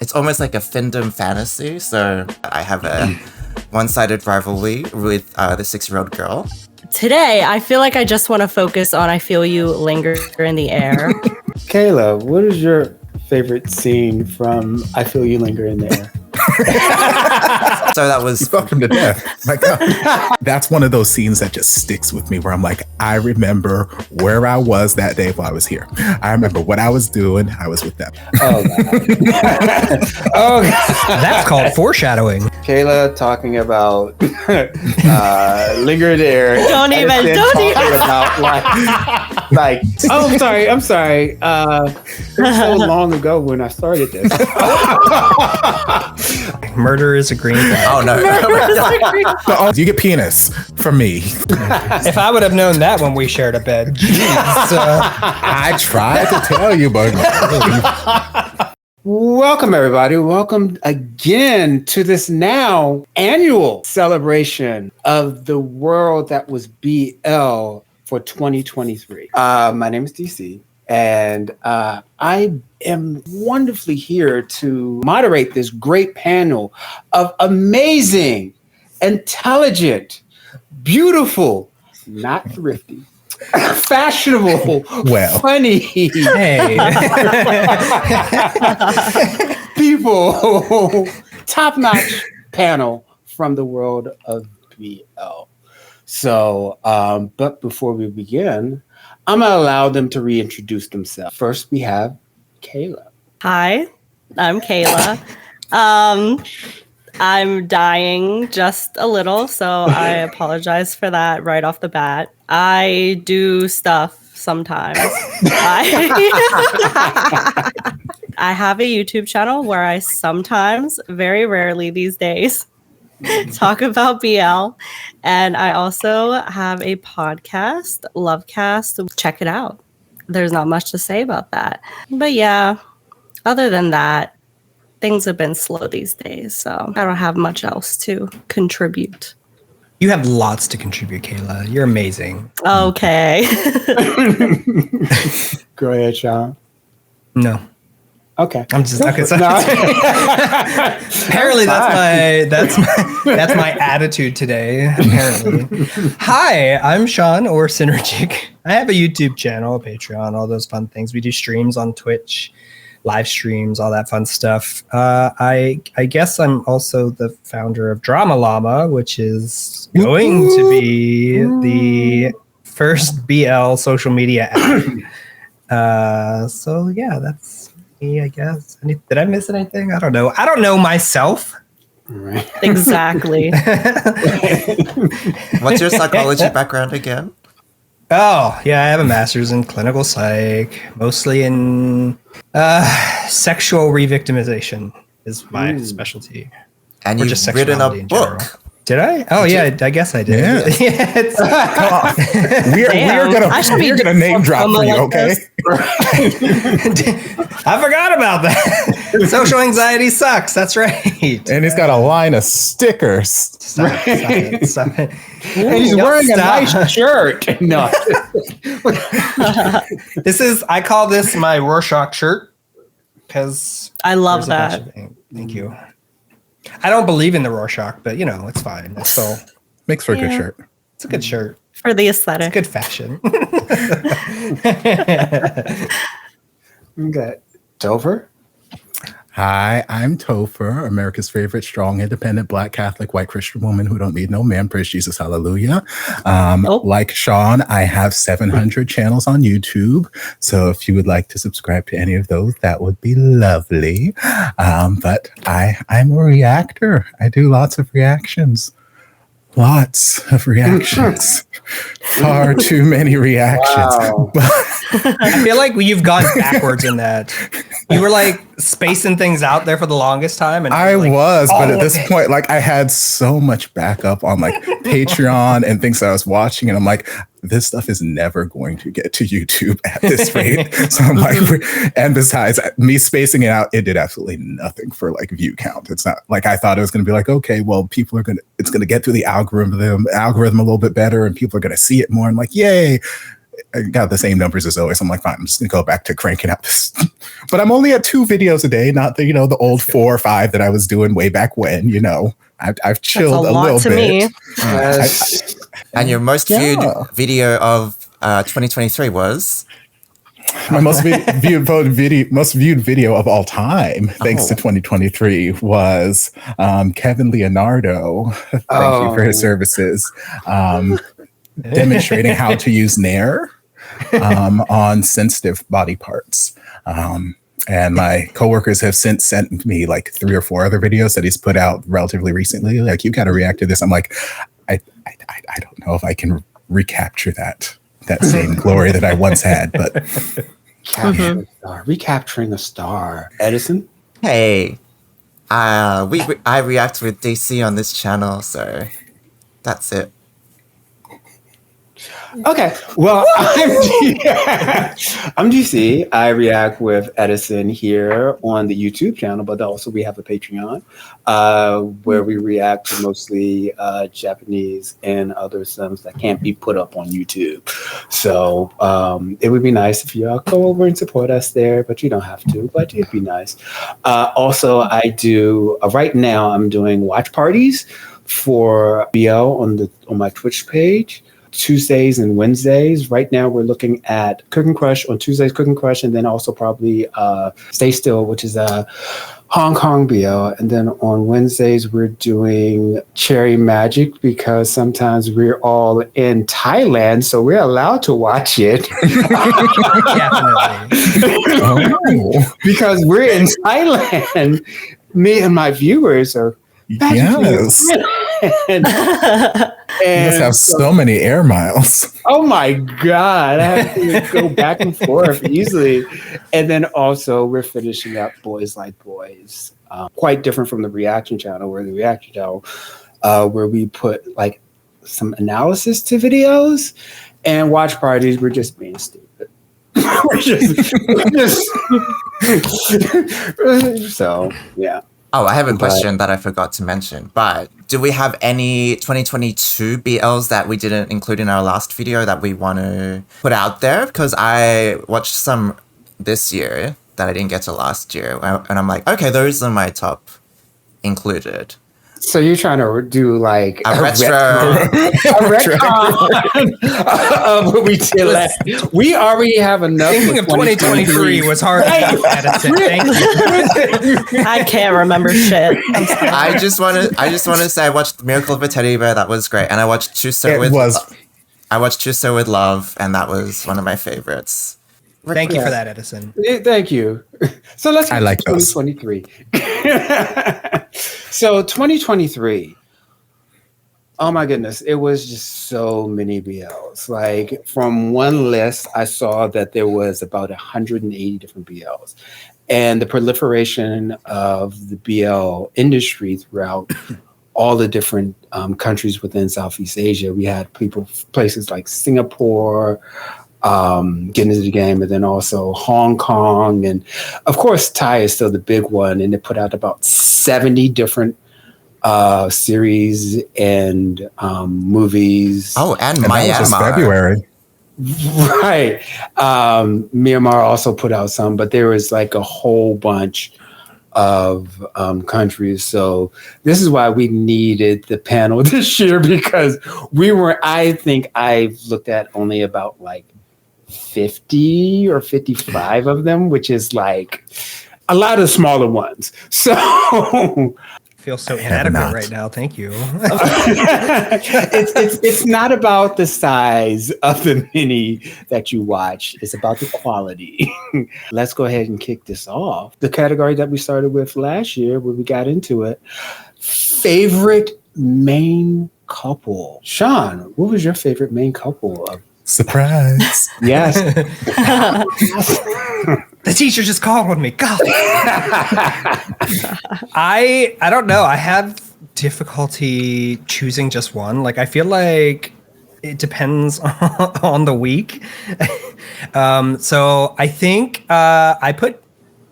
It's almost like a fandom fantasy. So I have a one-sided rivalry with the 6-year-old girl. Today, I feel like I just want to focus on I Feel You Linger in the Air. Kayla, what is your favorite scene from I Feel You Linger in the Air? So that was... You fucked him to death. Like, that's one of those scenes that just sticks with me where I'm like, I remember where I was that day while I was here. I remember what I was doing. I was with them. Oh, God. Oh, God. That's called foreshadowing. Kayla talking about Linger in the Air. Don't even. About, like, oh, I'm sorry. It was so long ago when I started this. Murder is a green flag. Oh, no. You get penis from me. If I would have known that when we shared a bed, geez. I tried to tell you, but... Welcome, everybody. Welcome again to this now annual celebration of the world that was BL for 2023. My name is DC, and I am wonderfully here to moderate this great panel of amazing, intelligent, beautiful, not thrifty, fashionable, funny people, top-notch panel from the world of BL. So, but before we begin, I'm going to allow them to reintroduce themselves. First, we have Kayla. Hi, I'm Kayla. I'm dying just a little, so I apologize for that right off the bat. I do stuff sometimes. I have a YouTube channel where I sometimes, very rarely these days, talk about BL. And I also have a podcast, Lovecast. Check it out. There's not much to say about that. But yeah, other than that, things have been slow these days, so I don't have much else to contribute. You have lots to contribute, Kayla. You're amazing. Okay. Go ahead, Sean. No. Okay. I'm just okay. So apparently that's my attitude today. Apparently. Hi, I'm Sean or Psynergic. I have a YouTube channel, a Patreon, all those fun things. We do streams on Twitch, live streams, all that fun stuff. I guess I'm also the founder of Drama Llama, which is going to be the first BL social media app. So yeah, that's me, I guess. Did I miss anything? I don't know. I don't know myself. Right. Exactly. What's your psychology background again? Oh, yeah, I have a master's in clinical psych, mostly in sexual re-victimization is my specialty. And or you've just written a sexuality in book. general. Did I? Oh, yeah, I guess I did. Yeah. We're gonna name drop for you, okay? I forgot about that. Social anxiety sucks. That's right. And he's got a line of stickers. Stop it. And he's wearing a nice shirt. No. I call this my Rorschach shirt because I love that. Thank you. I don't believe in the Rorschach, but it's fine. It's still makes for a good shirt. It's a good shirt. For the aesthetic. It's good fashion. Okay. Topher? Hi, I'm Topher, America's favorite strong, independent, Black, Catholic, white Christian woman who don't need no man. Praise Jesus, hallelujah. Like Sean, I have 700 channels on YouTube. So if you would like to subscribe to any of those, that would be lovely. But I'm a reactor. I do lots of reactions. Lots of reactions. Far too many reactions. Wow. I feel like you've gone backwards in that. You were like spacing things out there for the longest time. And I was, but at this point, like I had so much backup on like Patreon and things that I was watching. And I'm like, this stuff is never going to get to YouTube at this rate. So I'm like, and besides me spacing it out, it did absolutely nothing for like view count. It's not like I thought it was going to be like, okay, well, it's going to get through the algorithm a little bit better and people are going to see it more. I'm like, yay. I got the same numbers as always. I'm like, fine, I'm just gonna go back to cranking out this. But I'm only at 2 videos a day, not the the old 4 or 5 that I was doing way back when. I've chilled a little bit. And your most viewed video of 2023 was? My most viewed video of all time, thanks to 2023, was Kevin Leonardo. Thank you for his services. Demonstrating how to use Nair on sensitive body parts. And my coworkers have since sent me like 3 or 4 other videos that he's put out relatively recently. Like, you got to react to this. I'm like, I don't know if I can recapture that same glory that I once had, but recapturing a star. Edison? Hey, I react with DC on this channel, so that's it. Okay, well, I'm DC. I react with Edison here on the YouTube channel, but also we have a Patreon where we react to mostly Japanese and other sims that can't be put up on YouTube. So it would be nice if y'all go over and support us there, but you don't have to, but it'd be nice. Also, I do, right now I'm doing watch parties for BL on my Twitch page. Tuesdays and Wednesdays. Right now we're looking at Cooking Crush on Tuesdays, Cooking Crush, and then also probably Stay Still, which is a Hong Kong BL. And then on Wednesdays we're doing Cherry Magic because sometimes we're all in Thailand, so we're allowed to watch it. Definitely. Because we're in Thailand. Me and my viewers are yes. You must have so many air miles. Oh my God. I have to go back and forth easily. And then also we're finishing up Boys Like Boys. Quite different from the reaction channel, where the reaction channel, where we put like some analysis to videos, and watch parties, we're just being stupid. we're just so yeah. Oh, I have a question that I forgot to mention, but do we have any 2022 BLs that we didn't include in our last video that we want to put out there? Because I watched some this year that I didn't get to last year, and I'm like, okay, those are my top included. So you're trying to do like a retro of what we did last. We already have enough. Thinking of 2023 was hard. Thank you. I can't remember shit. I just want to say I watched Miracle of a Teddy Bear. That was great, and I watched Chuso with Love, and that was one of my favorites. Thank you for that, Edison. Thank you. So let's get to 2023. So 2023, oh my goodness, it was just so many BLs. Like, from one list, I saw that there was about 180 different BLs. And the proliferation of the BL industry throughout all the different countries within Southeast Asia. We had places like Singapore, getting into the game, and then also Hong Kong, and of course Thai is still the big one, and they put out about 70 different series and movies. Oh, and Myanmar. That was just February. Right. Myanmar also put out some, but there was like a whole bunch of countries. So this is why we needed the panel this year, because I think I've looked at only about like 50 or 55 of them, which is like a lot of smaller ones. So I feel so inadequate right now. Thank you. it's not about the size of the mini that you watch. It's about the quality. Let's go ahead and kick this off. The category that we started with last year, when we got into it, favorite main couple. Sean, what was your favorite main couple of? Surprise. Yes. The teacher just called on me. God. I don't know. I have difficulty choosing just one. Like, I feel like it depends on the week. So I think I put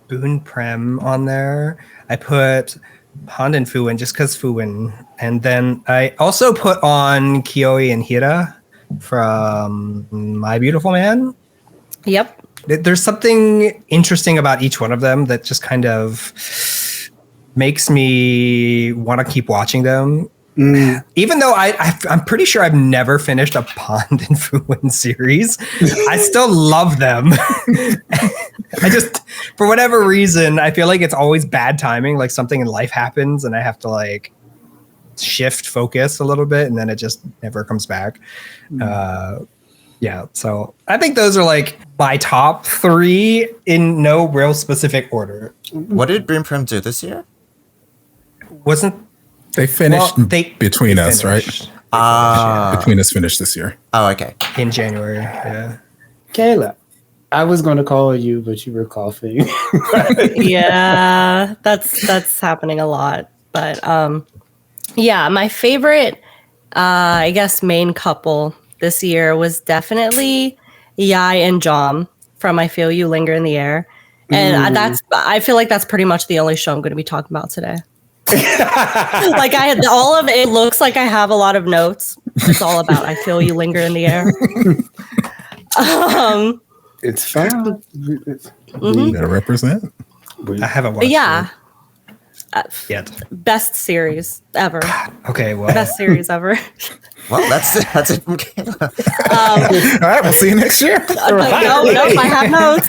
Boon Prem on there. I put Han and Fuin just because Fuin. And then I also put on Kioi and Hira from My Beautiful Man. Yep. There's something interesting about each one of them that just kind of makes me want to keep watching them. Even though I'm pretty sure I've never finished a Pond and Fuwen series, I still love them. I just, for whatever reason, I feel like it's always bad timing. Like something in life happens and I have to like shift focus a little bit and then it just never comes back. Yeah, so I think those are like my top 3 in no real specific order. What did Boom Prim do this year? They finished between us, right? Between us finished this year. Oh, okay. In January, yeah. Kayla, I was going to call you, but you were coughing. Yeah, that's happening a lot. But yeah, my favorite, I guess, main couple this year was definitely Yai and Jom from I Feel You Linger in the Air. And I feel like that's pretty much the only show I'm going to be talking about today. Like I had all of it looks like I have a lot of notes. It's all about I Feel You Linger in the Air. It's fun. You gotta represent. I haven't watched it yet. Best series ever. Okay, well. Best series ever. Well, that's it from Kayla. All right, we'll see you next year. No, I have notes.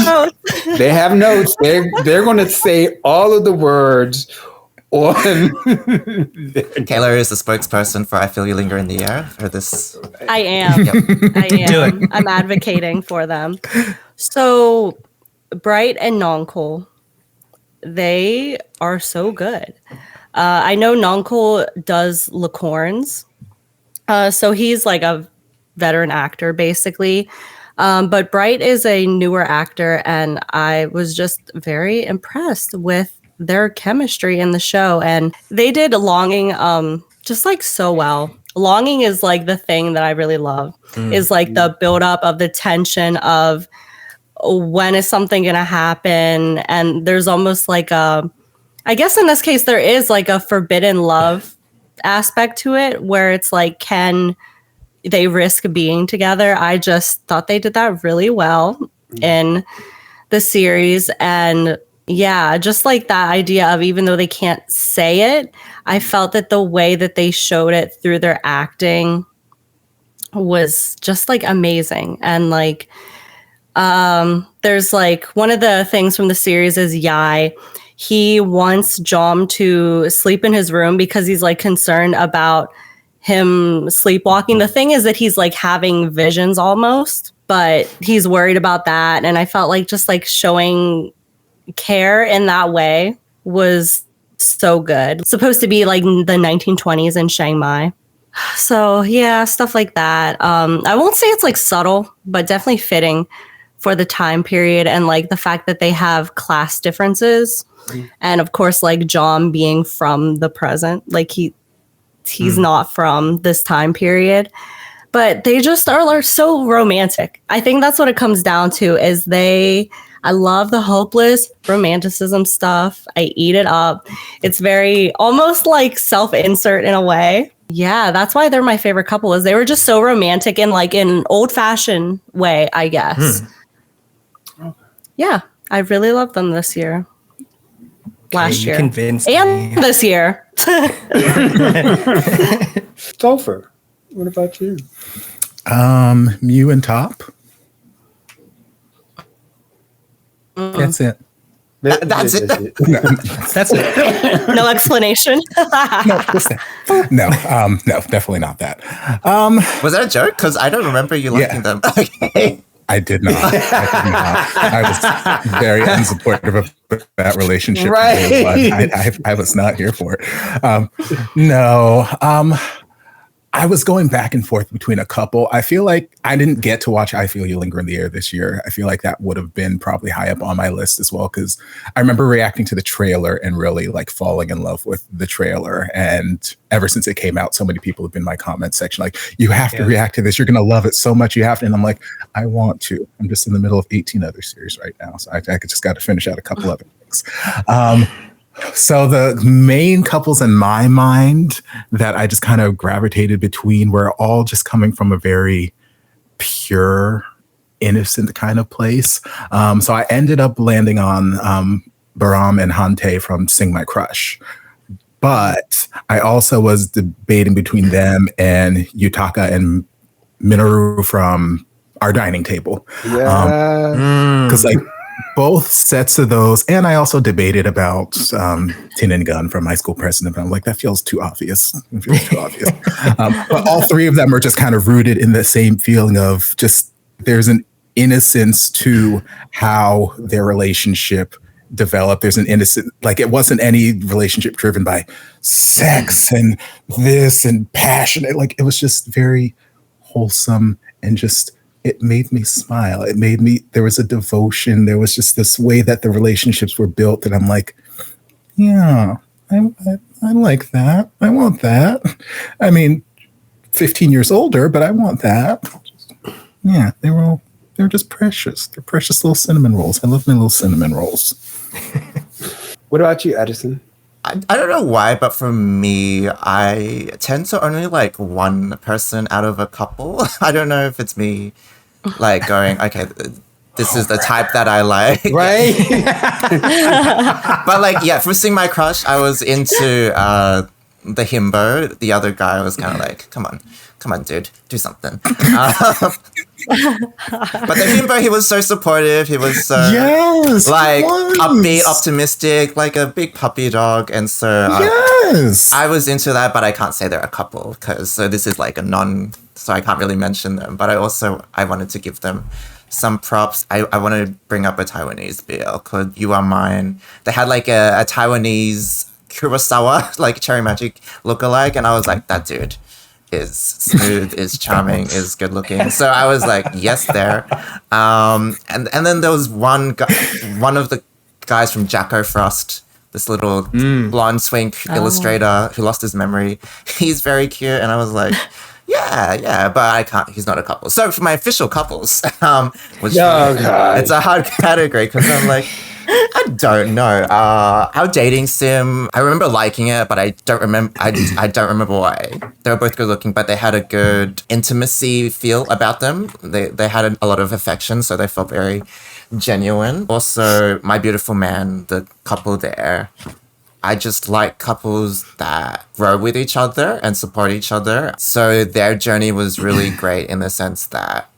Notes. They have notes. They're going to say all of the words on. Kayla is the spokesperson for I Feel You Linger in the Air for this. I am. Yep. I am. Do it. I'm advocating for them. So, Bright and Nonkul, they are so good. I know Nonkul does Licorns. So he's like a veteran actor, basically. But Bright is a newer actor, and I was just very impressed with their chemistry in the show. And they did Longing just like so well. Longing is like the thing that I really love, is like the buildup of the tension of when is something going to happen. And there's almost like I guess in this case, there is like a forbidden love aspect to it where it's like, can they risk being together? I just thought they did that really well in the series. And yeah, just like that idea of even though they can't say it, I felt that the way that they showed it through their acting was just like amazing. And like there's like one of the things from the series is Yai. He wants Jom to sleep in his room because he's like concerned about him sleepwalking. The thing is that he's like having visions almost, but he's worried about that. And I felt like just like showing care in that way was so good. It's supposed to be like the 1920s in Chiang Mai. So yeah, stuff like that. I won't say it's like subtle, but definitely fitting for the time period and like the fact that they have class differences. And of course, like Jom being from the present, like he's not from this time period, but they just are so romantic. I think that's what it comes down to is I love the hopeless romanticism stuff. I eat it up. It's very almost like self-insert in a way. Yeah, that's why they're my favorite couple is they were just so romantic in like an old fashioned way, I guess. Yeah, I really loved them this year. Last year. Convinced and me. This year. Topher, what about you? Mew and Top. That's it. That's it. That's it. No explanation. No, definitely not that. Was that a joke? Because I don't remember you liking them. Okay. I did not. I was very unsupportive of that relationship. Right. I was not here for it. No. I was going back and forth between a couple. I feel like I didn't get to watch I Feel You Linger in the Air this year. I feel like that would have been probably high up on my list as well, because I remember reacting to the trailer and really like falling in love with the trailer. And ever since it came out, so many people have been in my comment section like, you have to react to this. You're going to love it so much. You have to. And I'm like, I want to. I'm just in the middle of 18 other series right now. So I just got to finish out a couple other things. So the main couples in my mind that I just kind of gravitated between were all just coming from a very pure, innocent kind of place. So I ended up landing on Baram and Hante from Sing My Crush. But I also was debating between them and Yutaka and Minoru from Our Dining Table. Yeah. Because like both sets of those, and I also debated about Tin and Gun from High School President. I'm like, that feels too obvious. It feels too obvious. But all three of them are just kind of rooted in the same feeling of just there's an innocence to how their relationship developed. There's an innocent, like it wasn't any relationship driven by sex and this and passionate. Like it was just very wholesome and just it made me smile. It made me, there was a devotion. There was just this way that the relationships were built that I'm like, yeah, I like that. I want that. I mean, 15 years older, but I want that. Yeah, they're just precious. They're precious little cinnamon rolls. I love my little cinnamon rolls. What about you, Edison? I don't know why, but for me, I tend to only like one person out of a couple. I don't know if it's me like going, okay, this is the type that I like. Right? But like, yeah, for Sing My Crush, I was into the himbo. The other guy was kind of like, come on, dude, do something. But the himbo, he was so supportive. He was so upbeat, optimistic, like a big puppy dog. And so I was into that, but I can't say they're a couple because this is like so I can't really mention them. But I wanted to give them some props. I want to bring up a Taiwanese BL called You Are Mine. They had like a Taiwanese Kurosawa, like Cherry Magic lookalike. And I was like, that dude is smooth, is charming, is good looking. So I was like, yes, there. And then there was one of the guys from Jacko Frost, this little blonde swink illustrator who lost his memory. He's very cute, and I was like, yeah, but I can't. He's not a couple. So for my official couples, it's a hard category because I'm like, I don't know. Our dating sim, I remember liking it, but I don't remember. I don't remember why. They were both good looking, but they had a good intimacy feel about them. They had a lot of affection, so they felt very genuine. Also, My Beautiful Man, the couple there. I just like couples that grow with each other and support each other. So their journey was really great in the sense that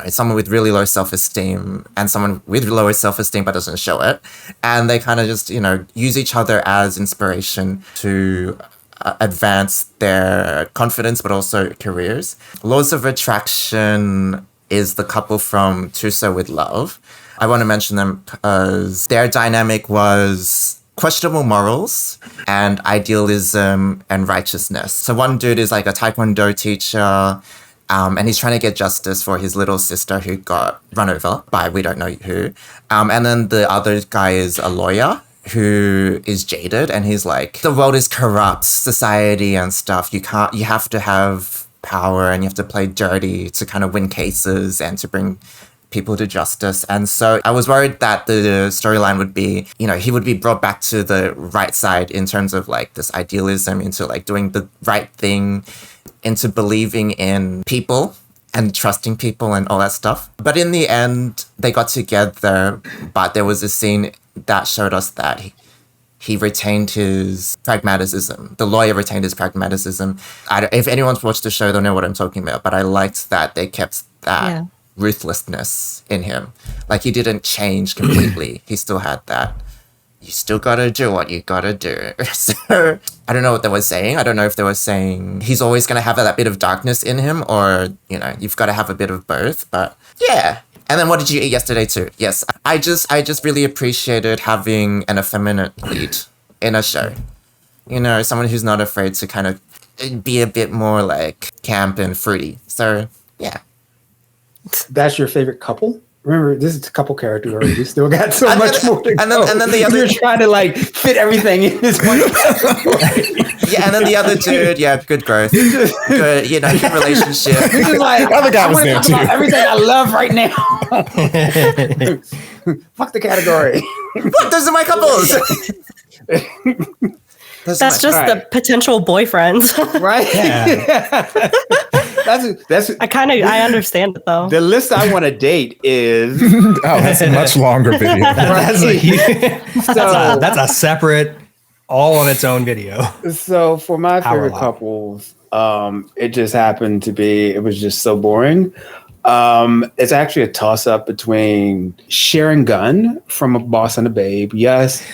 someone with really low self-esteem and someone with lower self-esteem but doesn't show it. And they kind of just, use each other as inspiration to advance their confidence but also careers. Laws of Attraction is the couple from To So With Love. I want to mention them because their dynamic was questionable morals and idealism and righteousness. So one dude is like a Taekwondo teacher, and he's trying to get justice for his little sister who got run over by we don't know who. And then the other guy is a lawyer who is jaded, and he's like, the world is corrupt, society and stuff. You have to have power and you have to play dirty to kind of win cases and to bring people to justice. And so I was worried that the storyline would be, he would be brought back to the right side in terms of like this idealism into like doing the right thing, into believing in people and trusting people and all that stuff. But in the end, they got together, but there was a scene that showed us that he retained his pragmatism. The lawyer retained his pragmatism. If anyone's watched the show, they'll know what I'm talking about, but I liked that they kept that ruthlessness in him. Like he didn't change completely. He still had that. You still gotta do what you gotta do. So I don't know what they were saying. I don't know if they were saying he's always gonna have that bit of darkness in him, or you've got to have a bit of both. But yeah. And then what did you eat yesterday too? Yes, I just really appreciated having an effeminate lead in a show. Someone who's not afraid to kind of be a bit more like camp and fruity. So yeah. That's your favorite couple? Remember, this is a couple character already. You still got so much more to go. And then the other... You're trying to like fit everything in this one. Yeah, and then the other dude, good growth. Good, good relationship. You're just like, the other guy was there too. Everything I love right now. Fuck the category. What? Those are my couples. That's just the potential boyfriends. Right? Yeah. That's I understand it though. the list I want to date is that's a much longer video. That's a separate, all on its own video. So for my favorite long? couples, it just happened to be, it was just so boring. It's actually a toss-up between Sharon Gunn from A Boss and a Babe. Yes.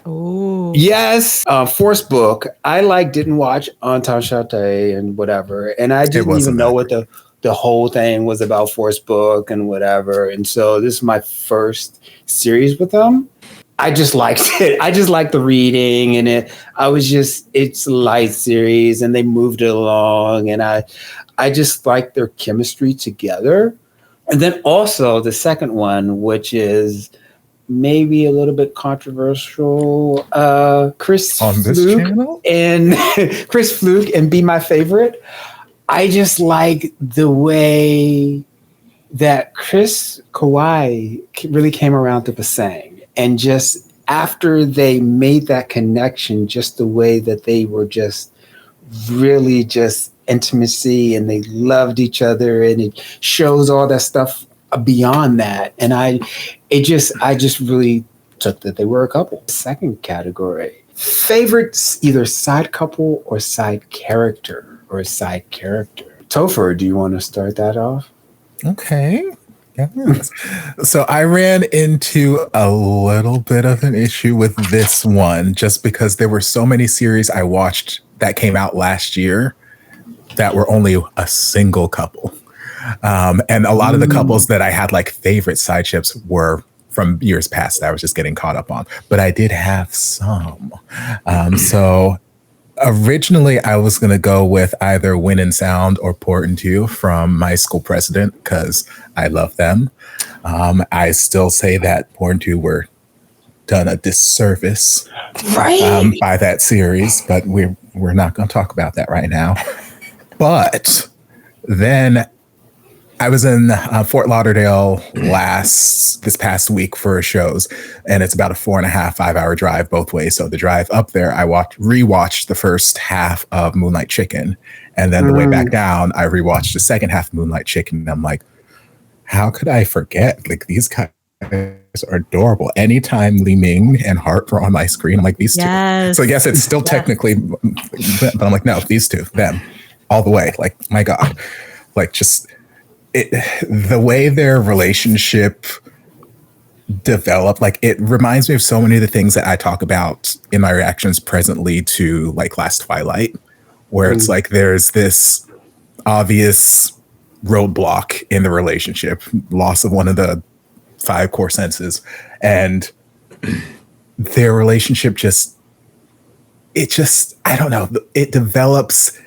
Ooh. Yes. Force Book. I didn't watch Entente and whatever. And I didn't even know what the whole thing was about, Force Book and whatever. And so this is my first series with them. I just liked it. I just liked the reading and it's a light series and they moved it along. And I just liked their chemistry together. And then also the second one, which is maybe a little bit controversial, Chris on this Fluke channel? and Chris Fluke and Be My Favorite. I just like the way that Chris Kawhi really came around to Basang, and just after they made that connection, just the way that they were just really just intimacy and they loved each other, and it shows all that stuff beyond that. And I just really took that they were a couple. Second category, favorites, either side couple or side character Topher, do you want to start that off? Okay. Yes. So I ran into a little bit of an issue with this one just because there were so many series I watched that came out last year that were only a single couple. And a lot of the couples that I had favorite side ships were from years past that I was just getting caught up on. But I did have some. So originally I was going to go with either Win and Sound or Port and Two from My School President because I love them. I still say that Port and Two were done a disservice by that series, but we're not going to talk about that right now. But then I was in Fort Lauderdale this past week for shows, and it's about a 4.5-5 hour drive both ways. So the drive up there, I rewatched the first half of Moonlight Chicken, and then the way back down, I rewatched the second half of Moonlight Chicken. And I'm like, how could I forget? These guys are adorable. Anytime Li Ming and Hart were on my screen, I'm like, these two. So yes, it's still technically, but I'm like, no, these two, them, all the way. My God, just. The way their relationship developed, it reminds me of so many of the things that I talk about in my reactions presently to Last Twilight, where it's there's this obvious roadblock in the relationship, loss of one of the 5 core senses, and their relationship I don't know, it develops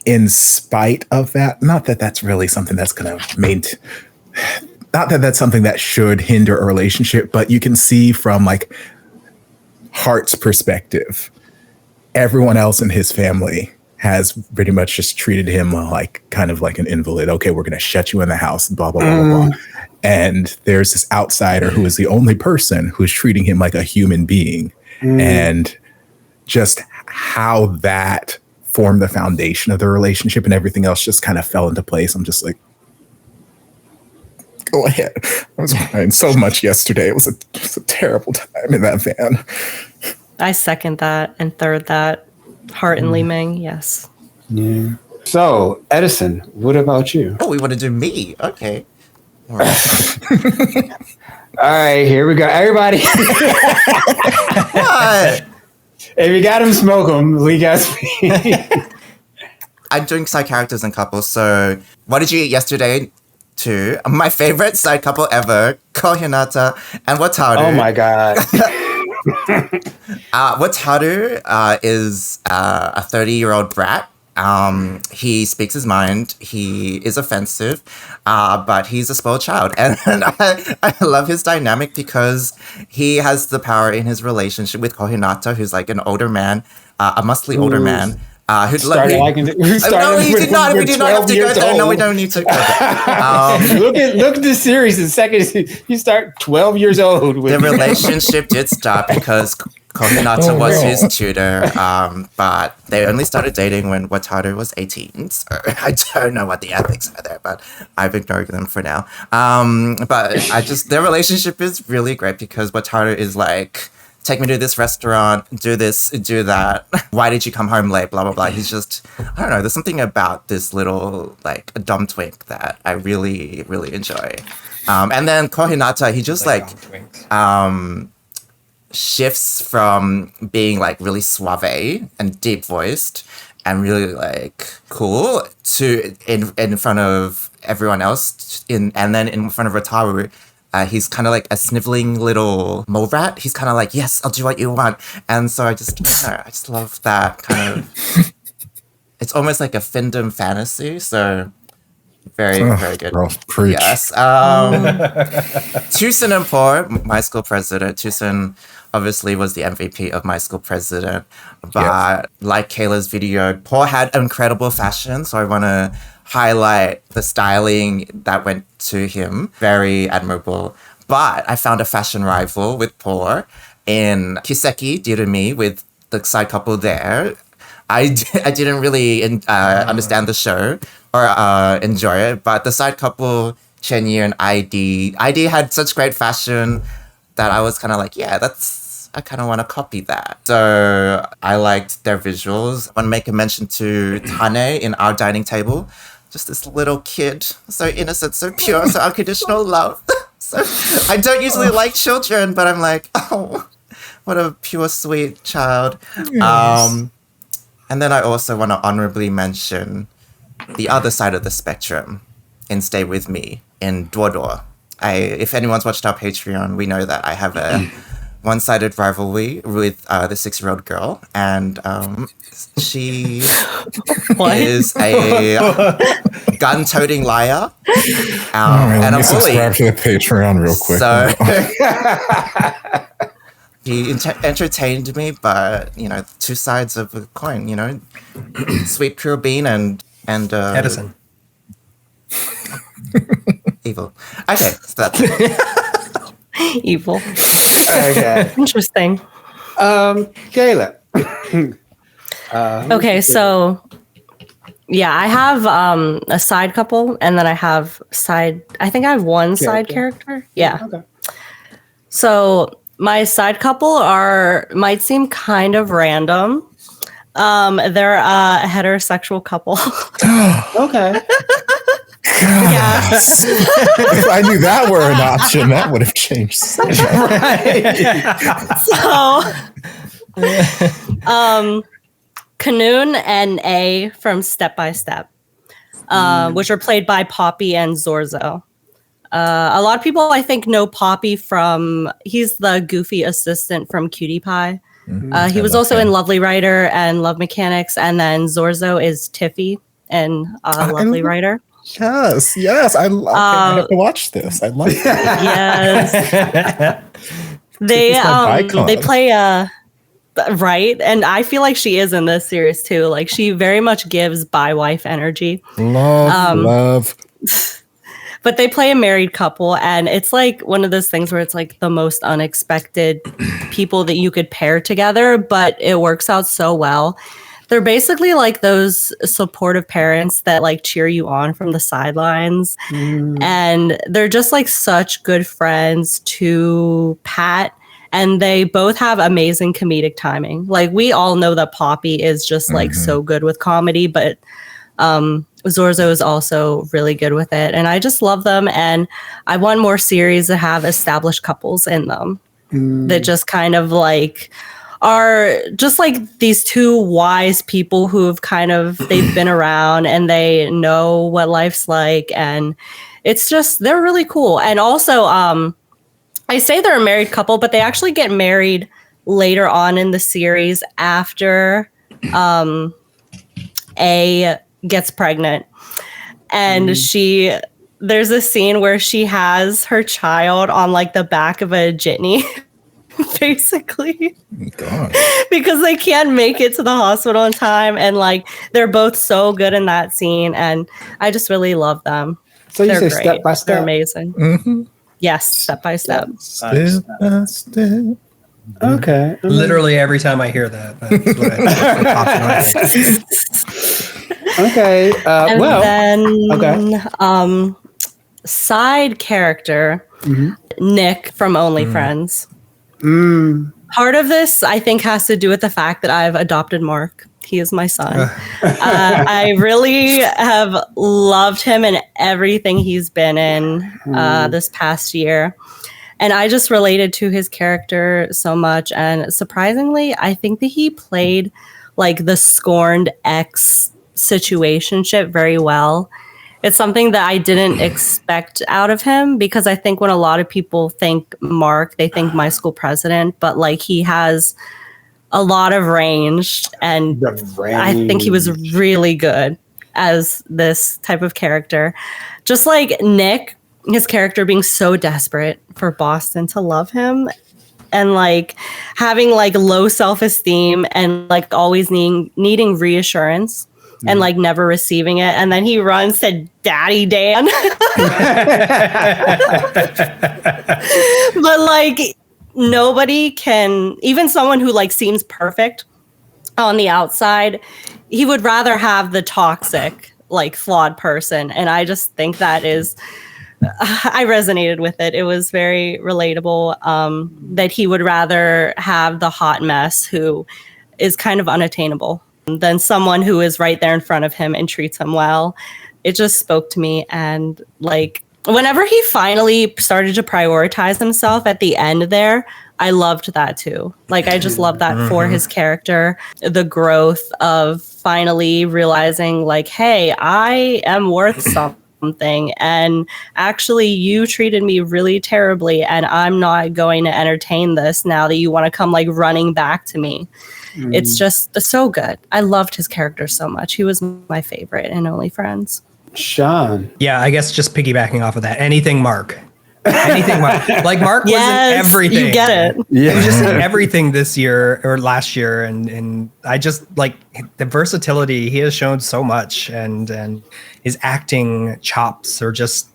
in spite of that. Not that that's really something that's going to not that that's something that should hinder a relationship, but you can see from Hart's perspective, everyone else in his family has pretty much just treated him kind of like an invalid. Okay, we're going to shut you in the house, blah, blah, blah, blah, blah. And there's this outsider who is the only person who's treating him like a human being. And just how that formed the foundation of the relationship and everything else just kind of fell into place. I'm just like, go ahead. I was crying so much yesterday. It was a terrible time in that van. I second that and third that. Hart and Li Ming, yes. Yeah. So, Edison, what about you? Oh, we want to do me. Okay. All right. All right, here we go. Everybody. What? If you got them, smoke them. We got I'm doing side characters and couples. So, what did you eat yesterday? Too. My favorite side couple ever, Ko Hinata and Wataru. Oh my God. Wataru is a 30-year-old brat. He speaks his mind. He is offensive, but he's a spoiled child. And I love his dynamic because he has the power in his relationship with Kohinata, who's an older man, a muscly older man, Who started liking it. No, we did not. We did not have to go there. No, we don't need to go there. Look at the series. The second you start 12 years old. The relationship did start because Kohinata was his tutor, but they only started dating when Wataru was 18. So I don't know what the ethics are there, but I've ignored them for now. But their relationship is really great because Wataru is like, take me to this restaurant, do this, do that. Why did you come home late? Blah, blah, blah. He's just, I don't know. There's something about this little, like, a dumb twink that I really, really enjoy. And then Kohinata, he just, like shifts from being, like, really suave and deep-voiced and really, like, cool to in front of everyone else. And then in front of Wataru, he's kind of like a sniveling little mole rat. He's kind of like, yes, I'll do what you want. And so I just love that kind of, it's almost like a fandom fantasy. So very, very good. Girl, preach. Yes. Tusen and Poor, my school president. Tusen obviously was the MVP of my school president. But like Kayla's video, Poor had incredible fashion. So I want to highlight the styling that went to him. Very admirable. But I found a fashion rival with Poor in Kiseki Dirumi with the side couple there. I didn't really understand the show or enjoy it, but the side couple, Chenyi and ID had such great fashion that I was kind of like, yeah, I kind of want to copy that. So I liked their visuals. I want to make a mention to Tane in Our Dining Table. Just this little kid, so innocent, so pure, so unconditional love. So I don't usually like children, but I'm like, oh, what a pure, sweet child. Yes. And then I also want to honorably mention the other side of the spectrum in Stay With Me in Duodor. If anyone's watched our Patreon, we know that I have a one-sided rivalry with the 6-year-old girl, and she is a gun-toting liar and a bully. Subscribe to the Patreon real quick. So he entertained me, but two sides of a coin. Sweet pure bean and Edison. Evil. Okay, so that's it. Evil. Okay. Interesting. Kayla. Okay, so yeah, I have a side couple, and then I have I think I have one side character. Yeah. Okay. So my side couple might seem kind of random. They're a heterosexual couple. Okay. Yes. If I knew that were an option, that would have changed. So, Kanoon and A from Step by Step, which are played by Poppy and Zorzo. A lot of people, I think, know Poppy he's the goofy assistant from Cutie Pie. He was also in Lovely Writer and Love Mechanics, and then Zorzo is Tiffy in Lovely Writer. Yes, I have to watch this. I love it. Yes, they play right, and I feel like she is in this series too. Like she very much gives bi-wife energy. Love. But they play a married couple, and it's like one of those things where it's like the most unexpected people that you could pair together, but it works out so well. They're basically like those supportive parents that like cheer you on from the sidelines. And they're just like such good friends to Pat. And they both have amazing comedic timing. Like we all know that Poppy is just like so good with comedy, but Zorzo is also really good with it. And I just love them. And I want more series that have established couples in them that just kind of like are just like these two wise people who've they've been around and they know what life's like. And it's just, they're really cool. And also, I say they're a married couple, but they actually get married later on in the series after A gets pregnant. And there's a scene where she has her child on like the back of a jitney. basically. God. Because they can't make it to the hospital in time, and like they're both so good in that scene, and I just really love them. So you They're say great. step by step? They're amazing. Mm-hmm. Yes, step by step. Step by step. Okay. Literally every time I hear that, that's what pops in my head. Okay. And Well. then Okay. side character Nick from OnlyFriends. Part of this, I think, has to do with the fact that I've adopted Mark. He is my son. I really have loved him in everything he's been in this past year. And I just related to his character so much. And surprisingly, I think that he played like the scorned ex situationship very well. It's something that I didn't expect out of him, because I think when a lot of people think Mark, they think my school president, but like he has a lot of range, and I think he was really good as this type of character. Just like Nick, his character being so desperate for Boston to love him, and like having like low self-esteem, and like always needing reassurance and like never receiving it. And then he runs to Daddy Dan. But like nobody can, even someone who like seems perfect on the outside, he would rather have the toxic, like flawed person. And I just think that is, I resonated with it. It was very relatable, that he would rather have the hot mess who is kind of unattainable than someone who is right there in front of him and treats him well. It just spoke to me. And like whenever he finally started to prioritize himself at the end there, I loved that too. Like I just love that for his character, the growth of finally realizing like, hey, I am worth something, and actually you treated me really terribly, and I'm not going to entertain this now that you want to come like running back to me. It's just so good. I loved his character so much. He was my favorite in OnlyFriends. Sean. Yeah, I guess just piggybacking off of that. Anything Mark. Anything Mark. Like Mark was in everything. You get it. Yeah. He was just in everything this year or last year, and I just like the versatility. He has shown so much, and his acting chops are just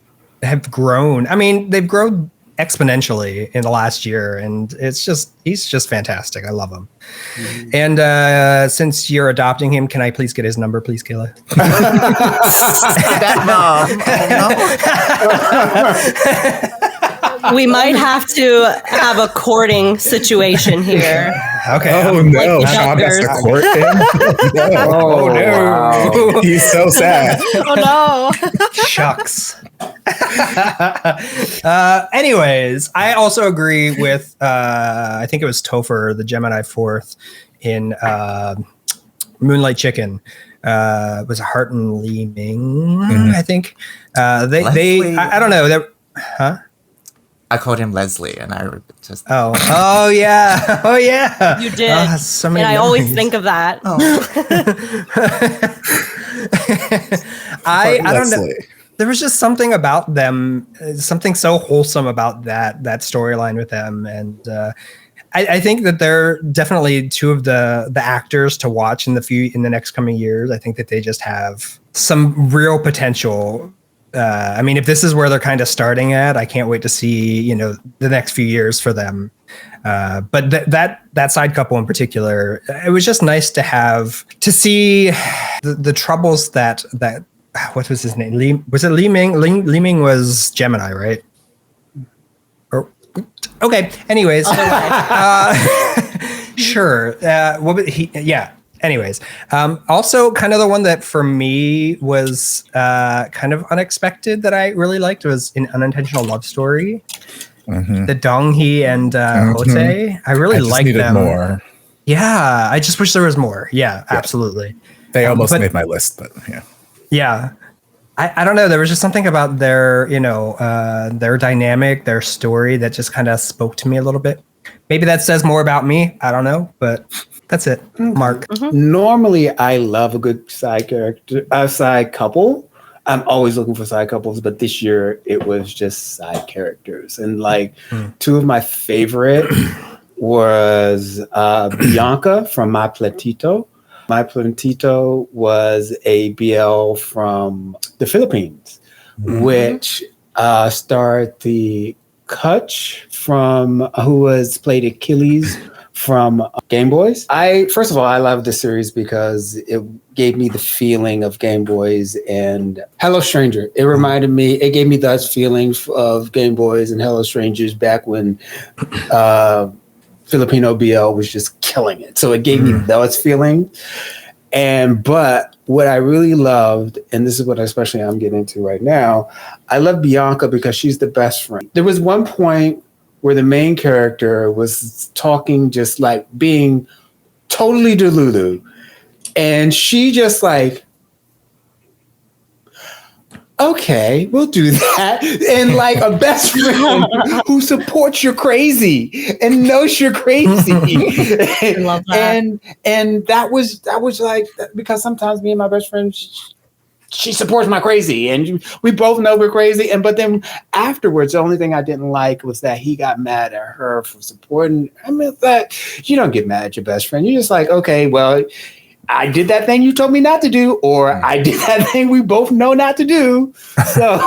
have grown. I mean, they've grown exponentially in the last year, and he's just fantastic. I love him. And since you're adopting him, can I please get his number, please, Kayla? We might have to have a courting situation here. Okay. Oh no, Like Sean has to court him. Oh, no. Wow. He's so sad. Oh no. Shucks. Anyways, I also agree with I think it was Topher, the Gemini Fourth in Moonlight Chicken. Was Hart and Lee Ming, I think. I don't know. Huh? I called him Leslie, and I just Oh yeah. You did. So many and I always memories. think of that. I don't know. There was just something about them, something so wholesome about that storyline with them, and I think that they're definitely two of the actors to watch in the next coming years. I think that they just have some real potential. I mean, if this is where they're kind of starting at, I can't wait to see the next few years for them. But that side couple in particular, it was just nice to see the troubles that what was his name? Was it Li Ming? Li Ming was Gemini, right? Okay. Anyways, sure. Yeah. Anyways, also kind of the one that for me was kind of unexpected that I really liked was an Unintentional Love Story. The Dong-hee and Hote. I really liked them. More. Yeah, I just wish there was more. Yeah, absolutely. They almost made my list, but yeah. Yeah. I don't know. There was just something about their dynamic, their story that just kind of spoke to me a little bit. Maybe that says more about me. I don't know, but that's it. Mark. Normally, I love a good side couple. I'm always looking for side couples, but this year it was just side characters. And like two of my favorite was Bianca from My Platito. My Platito was a BL from the Philippines, which starred the Kutch from who was played Achilles from Game Boys. First of all, I love the series because it gave me the feeling of Game Boys and Hello Stranger. It gave me those feelings of Game Boys and Hello Strangers back when Filipino BL was just killing it. So it gave me those feelings. But what I really loved, and this is what especially I'm getting into right now, I love Bianca because she's the best friend. There was one point where the main character was talking just like being totally delulu. And she just like, okay, we'll do that. And like a best friend who supports your crazy and knows you're crazy. I love that. And that was like, because sometimes me and my best friend, she supports my crazy and we both know we're crazy. But then afterwards, the only thing I didn't like was that he got mad at her for supporting. I mean, that you don't get mad at your best friend. You're just like, okay, well, I did that thing you told me not to do, or I did that thing we both know not to do. So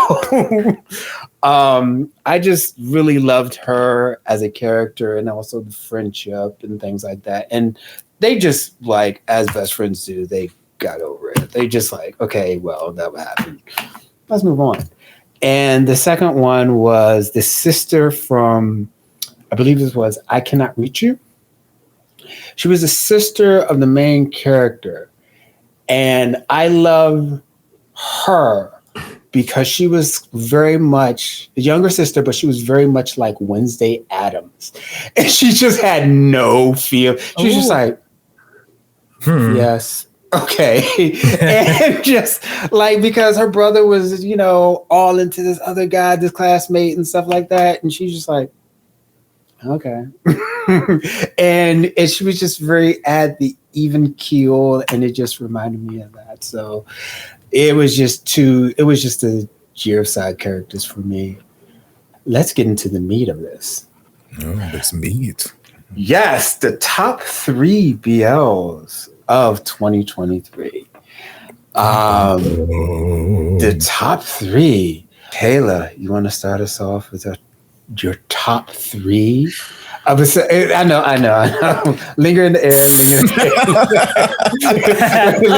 I just really loved her as a character and also the friendship and things like that. And they just like, as best friends do, they got over it. They just like, okay, well, that happened. Let's move on. And the second one was the sister from, I believe this was I Cannot Reach You. She was the sister of the main character. And I love her because she was very much the younger sister, but she was very much like Wednesday Addams. And she just had no feel. She was just like, yes, okay. And just like, because her brother was, all into this other guy, this classmate and stuff like that. And she's just like, okay. and she was just very at the even keel, and it just reminded me of that. So it was just the year side characters for me. Let's get into the meat of this. Oh, this meat. Yes, the top 3 BLs of 2023. The top 3. Kayla, you want to start us off with your top 3? I know. Linger in the air.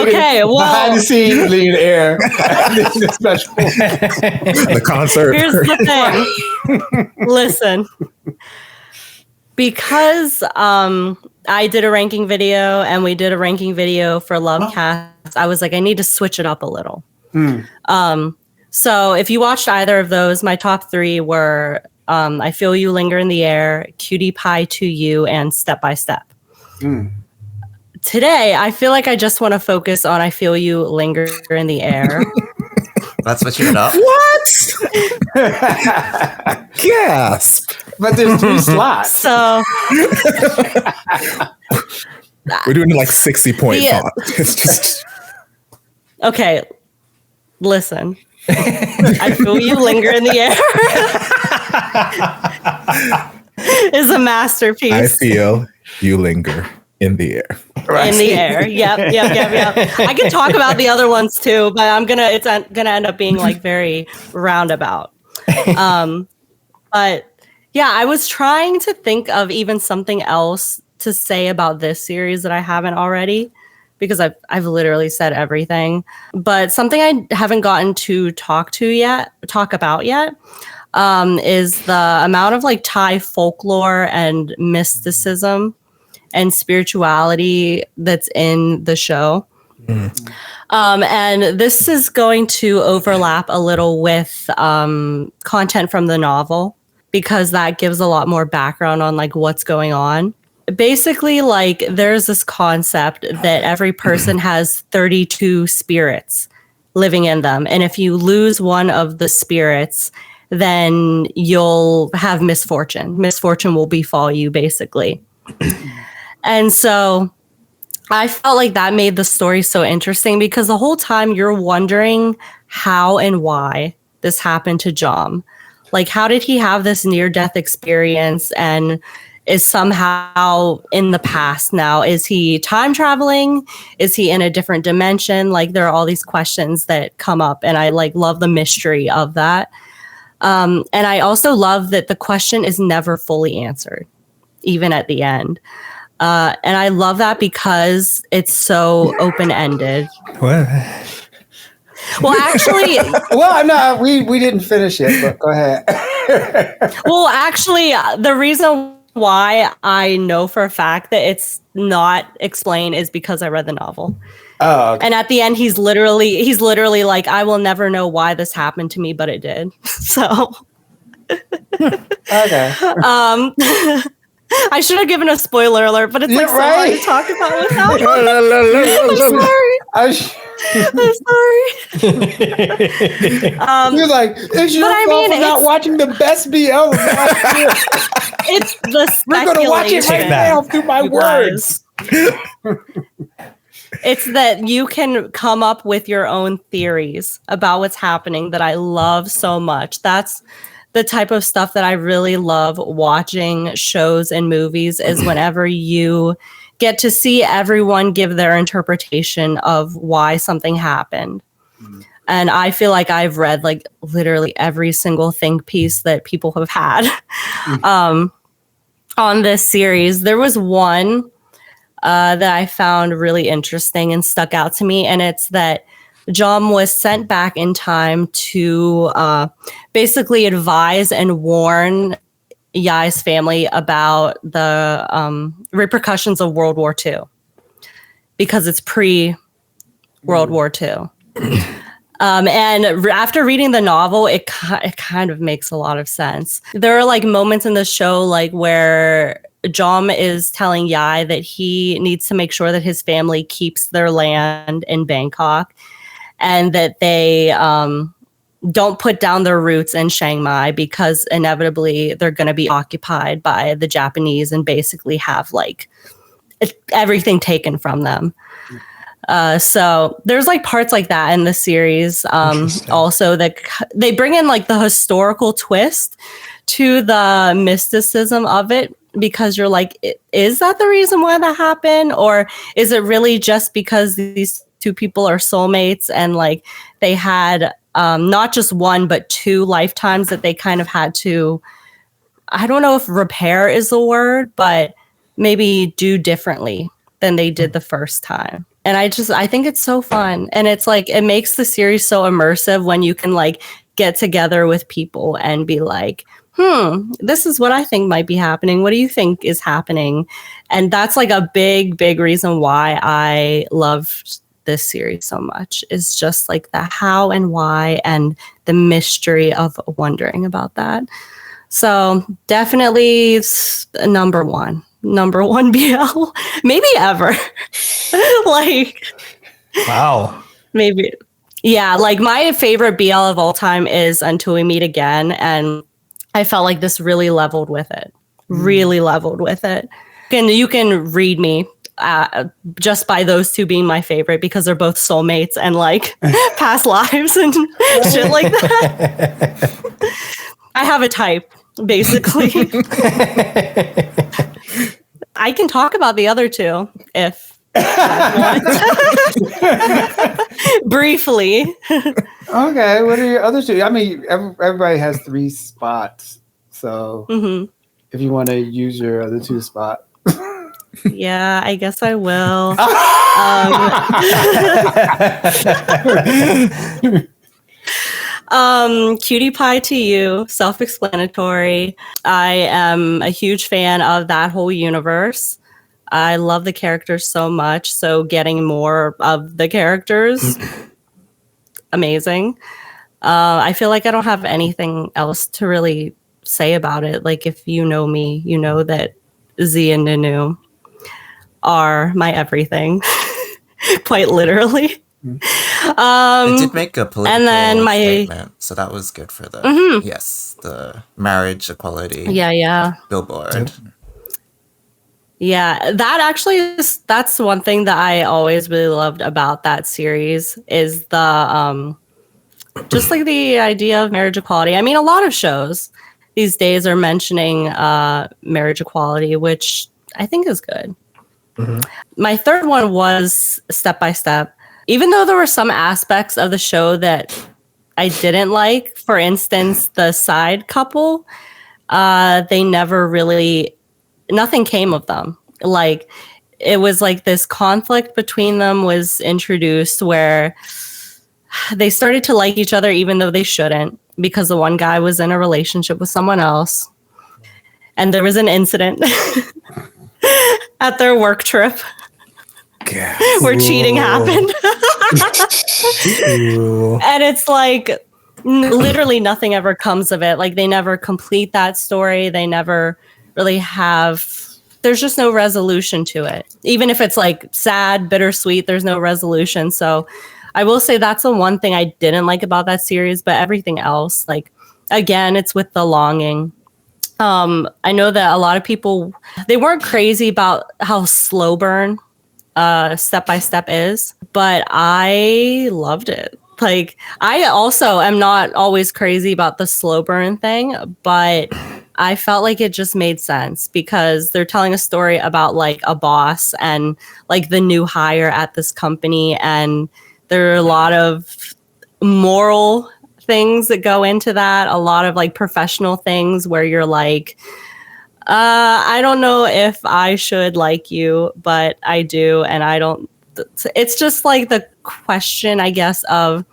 Okay, well, behind the scenes, linger in the air. Special. The concert. Here's the thing. Listen, because I did a ranking video and we did a ranking video for Lovecast, I was like, I need to switch it up a little. So if you watched either of those, my top 3 were I Feel You, Linger in the Air, Cutie Pie to You, and Step by Step. Today, I feel like I just want to focus on I Feel You, Linger in the Air. That's what you're up. What? Gasp. But there's 3 slots. So we're doing like 60-point thought. It's just okay. Listen. I Feel You, Linger in the Air is a masterpiece. I feel you linger in the air. Right. In the air. Yep. I can talk about the other ones too, but it's gonna end up being like very roundabout. But yeah, I was trying to think of even something else to say about this series that I haven't already, because I've literally said everything. But something I haven't gotten to talk about yet is the amount of like Thai folklore and mysticism and spirituality that's in the show. And this is going to overlap a little with content from the novel, because that gives a lot more background on like what's going on. Basically, like there's this concept that every person has 32 spirits living in them. And if you lose one of the spirits, then you'll have misfortune. Misfortune will befall you, basically. And so I felt like that made the story so interesting, because the whole time you're wondering how and why this happened to Jom. Like, how did he have this near-death experience? And is somehow in the past now. Is he time traveling? Is he in a different dimension? Like, there are all these questions that come up, and I like love the mystery of that. And I also love that the question is never fully answered, even at the end. And I love that because it's so open-ended. What? Well, actually, Well, no, we didn't finish it, but go ahead. well, actually, the reason why I know for a fact that it's not explained is because I read the novel. Oh, okay. And at the end, he's literally like, I will never know why this happened to me, but it did. So, Okay. I should have given a spoiler alert, but it's like so hard to talk about without. I'm sorry. I'm sorry. You're like, it's your fault for not watching the best BL of last year. It's the speculation. We're going to watch it right now through my words. It's that you can come up with your own theories about what's happening that I love so much. That's the type of stuff that I really love watching shows and movies, is whenever you get to see everyone give their interpretation of why something happened. And I feel like I've read like literally every single think piece that people have had on this series. There was one that I found really interesting and stuck out to me, and it's that Jom was sent back in time to basically advise and warn Yai's family about the repercussions of World War II, because it's pre-World War II. And after reading the novel, it kind of makes a lot of sense. There are like moments in the show like where Jom is telling Yai that he needs to make sure that his family keeps their land in Bangkok, and that they don't put down their roots in Chiang Mai, because inevitably they're going to be occupied by the Japanese and basically have like everything taken from them. So there's like parts like that in the series. Also, that they bring in like the historical twist to the mysticism of it, because you're like, is that the reason why that happened? Or is it really just because these two people are soulmates and like they had not just one, but two lifetimes that they kind of had to, I don't know if repair is the word, but maybe do differently than they did the first time. And I think it's so fun. And it's like, it makes the series so immersive when you can like get together with people and be like, this is what I think might be happening. What do you think is happening? And that's like a big, big reason why I love this series so much, is just like the how and why and the mystery of wondering about that. So definitely number one BL, maybe ever. Like, wow. Maybe. Yeah. Like my favorite BL of all time is Until We Meet Again. And I felt like this really leveled with it, And you can read me just by those two being my favorite, because they're both soulmates and like past lives and shit like that. I have a type, basically. I can talk about the other two if briefly. Okay, what are your other two? I mean, everybody has 3 spots, so if you want to use your other 2 spots. Yeah, I guess I will. Cutie Pie to You, self-explanatory. I am a huge fan of that whole universe. I love the characters so much, so getting more of the characters, amazing. I feel like I don't have anything else to really say about it. Like, if you know me, you know that Z and Nanu are my everything, quite literally. It did make a political and then statement, so that was good for the the marriage equality. Billboard. Yeah, that actually that's one thing that I always really loved about that series, is the just like the idea of marriage equality. I mean, a lot of shows these days are mentioning marriage equality, which I think is good. Mm-hmm. My third one was Step by Step. Even though there were some aspects of the show that I didn't like, for instance, the side couple, they never really, nothing came of them. Like, it was like this conflict between them was introduced where they started to like each other even though they shouldn't, because the one guy was in a relationship with someone else. And there was an incident at their work trip where cheating happened. And it's like literally nothing ever comes of it. Like, they never complete that story. They never really have, there's just no resolution to it. Even if it's like sad, bittersweet, there's no resolution. So I will say that's the one thing I didn't like about that series, but everything else, like, again, it's with the longing. I know that a lot of people, they weren't crazy about how slow burn Step by Step is, but I loved it. Like, I also am not always crazy about the slow burn thing, but I felt like it just made sense because they're telling a story about like a boss and like the new hire at this company, and there are a lot of moral things that go into that, a lot of like professional things where you're like, I don't know if I should like you, but I do. And I don't, it's just like the question, I guess, of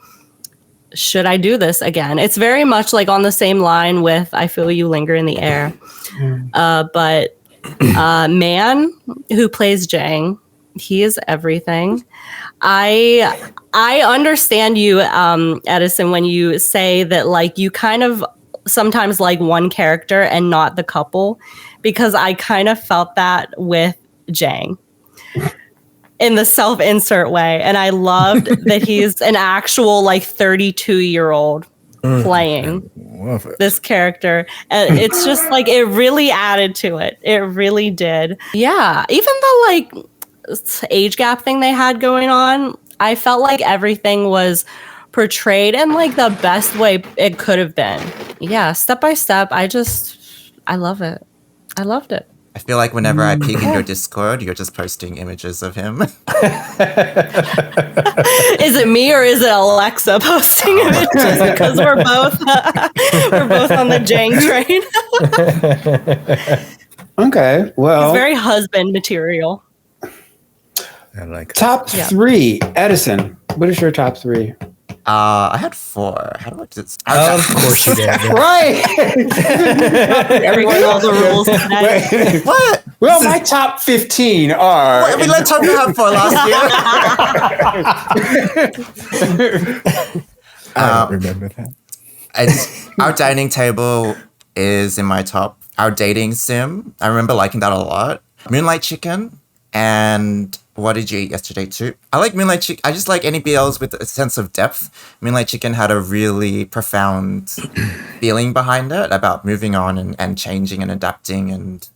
should I do this again? It's very much like on the same line with I Feel You Linger in the Air. But Man, who plays Jang, he is everything. I understand you, Edison, when you say that like you kind of sometimes like one character and not the couple, because I kind of felt that with Jang in the self-insert way. And I loved that he's an actual like 32-year-old playing this character. And it's just like, it really added to it. It really did. Yeah. Even the like age gap thing they had going on, I felt like everything was portrayed in like the best way it could have been. Yeah. Step by Step. I love it. I loved it. I feel like whenever I peek in your Discord, you're just posting images of him. Is it me or is it Alexa posting images? Because we're both on the Jang train. Okay, well, it's very husband material. I like top three. Edison, what is your top three? I had 4. How do I do this? Of course you did. Right. Everyone knows the rules tonight. What? Well, my top 15 are. What, we let Topher have 4 last year. I don't remember that. Our dining table is in my top. Our dating sim, I remember liking that a lot. Moonlight Chicken, and what did you eat yesterday too? I like Moonlight Chicken. I just like any BLs with a sense of depth. Moonlight Chicken had a really profound feeling behind it about moving on and changing and adapting. And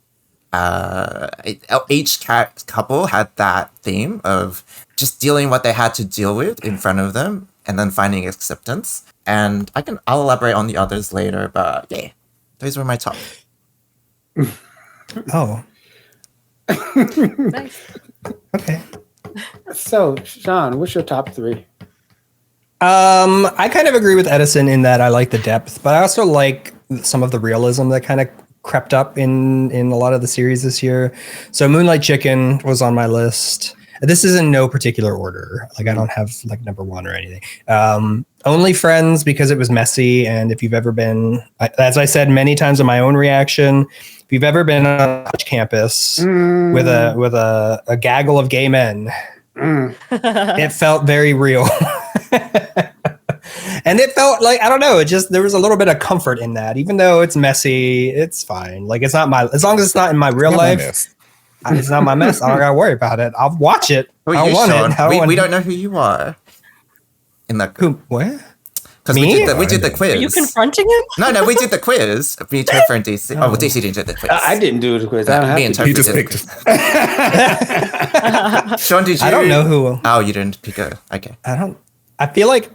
each couple had that theme of just dealing what they had to deal with in front of them and then finding acceptance. And I'll elaborate on the others later, but yeah, those were my top. Oh. Nice. Okay. So, Sean, what's your top 3? I kind of agree with Edison in that I like the depth, but I also like some of the realism that kind of crept up in a lot of the series this year. So Moonlight Chicken was on my list. This is in no particular order. Like, I don't have like number 1 or anything. Only Friends, because it was messy. And if you've ever been, as I said many times in my own reaction, if you've ever been on a college campus with a gaggle of gay men, it felt very real. And it felt like, I don't know, there was a little bit of comfort in that. Even though it's messy, it's fine. Like, it's not as long as it's not in my real life. It's not my mess. I don't gotta worry about it. I'll watch it. I want it. We don't know who you are. In the who? What? Because we did the quiz. Are you confronting him? No, we did the quiz. Me, Topher, and DC. Oh, well, DC didn't do the quiz. I didn't do the quiz. Me and Topher did. Sean, did you? I don't know who. Oh, you didn't pick a. Okay. I feel like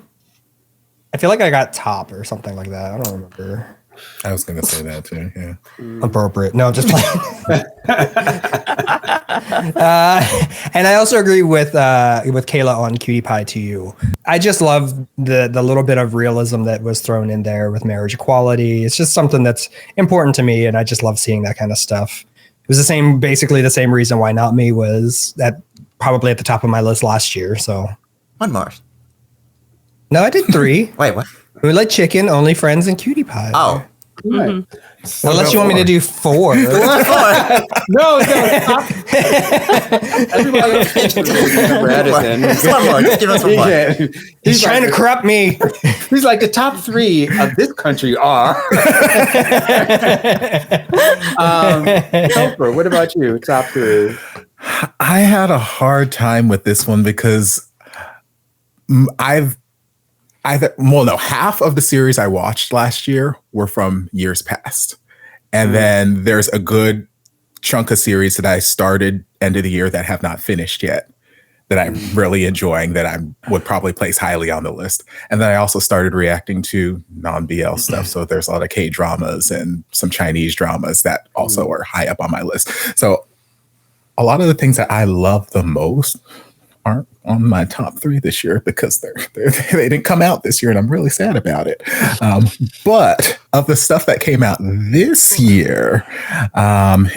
I got top or something like that. I don't remember. I was going to say that too. Yeah. Appropriate. No, just playing. And I also agree with Kayla on Cutie Pie to You. I just love the little bit of realism that was thrown in there with marriage equality. It's just something that's important to me, and I just love seeing that kind of stuff. It was basically the same reason why Not Me was probably at the top of my list last year. So One more. no, I did 3. Wait, what? Moonlight Chicken, Only Friends, and Cutie Pie. Oh. Right. Unless you want me to do 4. No, stop. Everybody else gets Edison. Just one more. Just give us one more. He's trying to corrupt me. He's like, the top 3 of this country are. Topher, what about you? Top 3. I had a hard time with this one because half of the series I watched last year were from years past. And then there's a good chunk of series that I started end of the year that have not finished yet, that I'm really enjoying, that I would probably place highly on the list. And then I also started reacting to non-BL stuff. So there's a lot of K-dramas and some Chinese dramas that also are high up on my list. So a lot of the things that I love the most aren't on my top 3 this year because they didn't come out this year, and I'm really sad about it. But of the stuff that came out this year,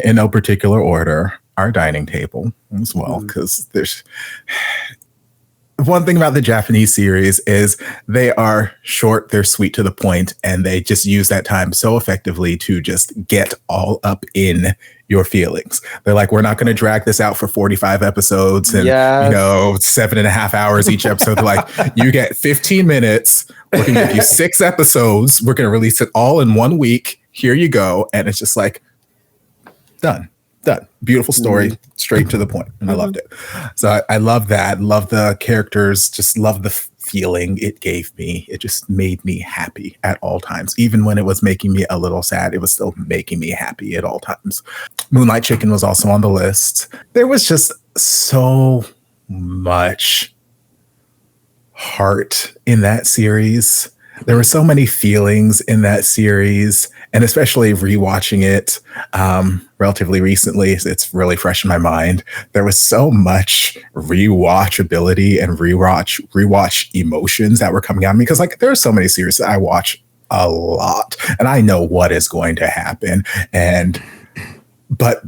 in no particular order, Our Dining Table as well, because there's one thing about the Japanese series is they are short, they're sweet to the point, and they just use that time so effectively to just get all up in your feelings. They're like, we're not going to drag this out for 45 episodes and 7.5 hours each episode. They're like, you get 15 minutes. We're going to give you 6 episodes. We're going to release it all in 1 week. Here you go. And it's just like, done. Beautiful story, straight to the point. And I loved it. So I love that. Love the characters, just love the feeling it gave me. It just made me happy at all times. Even when it was making me a little sad, it was still making me happy at all times. Moonlight Chicken was also on the list. There was just so much heart in that series. There were so many feelings in that series, and especially rewatching it relatively recently, it's really fresh in my mind. There was so much rewatchability and rewatch emotions that were coming out of me, because like there are so many series that I watch a lot, and I know what is going to happen, but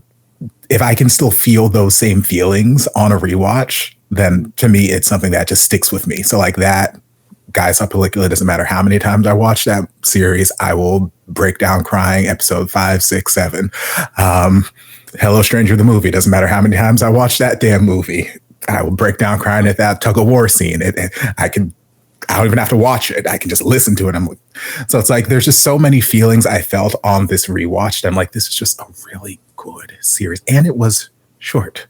if I can still feel those same feelings on a rewatch, then to me it's something that just sticks with me. So like that. Guys, Up Caligula, doesn't matter how many times I watch that series, I will break down crying episode 5, 6, 7. Hello Stranger, the movie, doesn't matter how many times I watch that damn movie, I will break down crying at that tug of war scene. I don't even have to watch it. I can just listen to it. So it's like, there's just so many feelings I felt on this rewatch. I'm like, this is just a really good series. And it was short.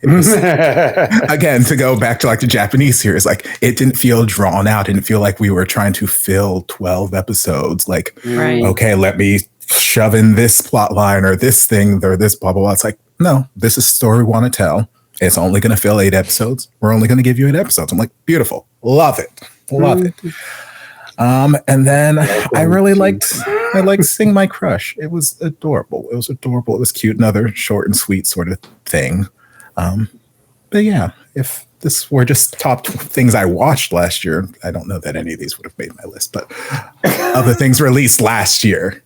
It was, again, to go back to like the Japanese series, like it didn't feel drawn out. It didn't feel like we were trying to fill 12 episodes. Like, okay, let me shove in this plot line or this thing or this blah, blah, blah. It's like, no, this is a story we want to tell. It's only going to fill 8 episodes. We're only going to give you 8 episodes. I'm like, beautiful. Love it. Love it. And then I liked Sing My Crush. It was adorable. It was cute. Another short and sweet sort of thing. But yeah, if this were just top things I watched last year, I don't know that any of these would have made my list, but other things released last year.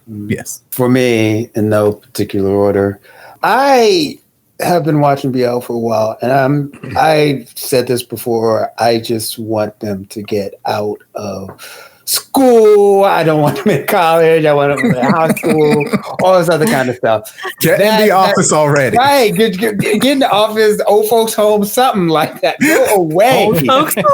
Yes. For me, in no particular order, I have been watching BL for a while, and I said this before, I just want them to get out of school. I don't want them in college. I want them in high school, all this other kind of stuff. Get in the office already. Right. Get in the office, old folks home, something like that. Go away. Old folks home.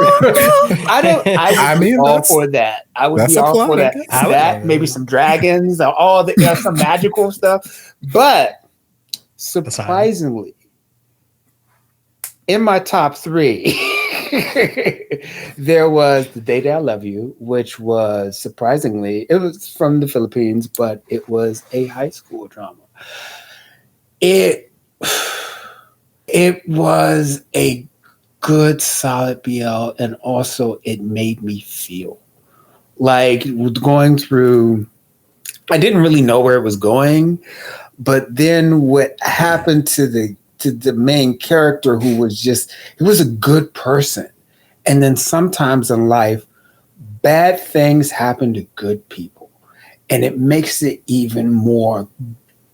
I would be all for that. I would be all for that. That, maybe some dragons, or all the some magical stuff. But surprisingly, in my top 3, there was The Day That I Love You, which was surprisingly, it was from the Philippines, but it was a high school drama. It was a good, solid BL, and also it made me feel like going through I didn't really know where it was going. But then what happened to the main character, who was he was a good person. And then sometimes in life, bad things happen to good people. And it makes it even more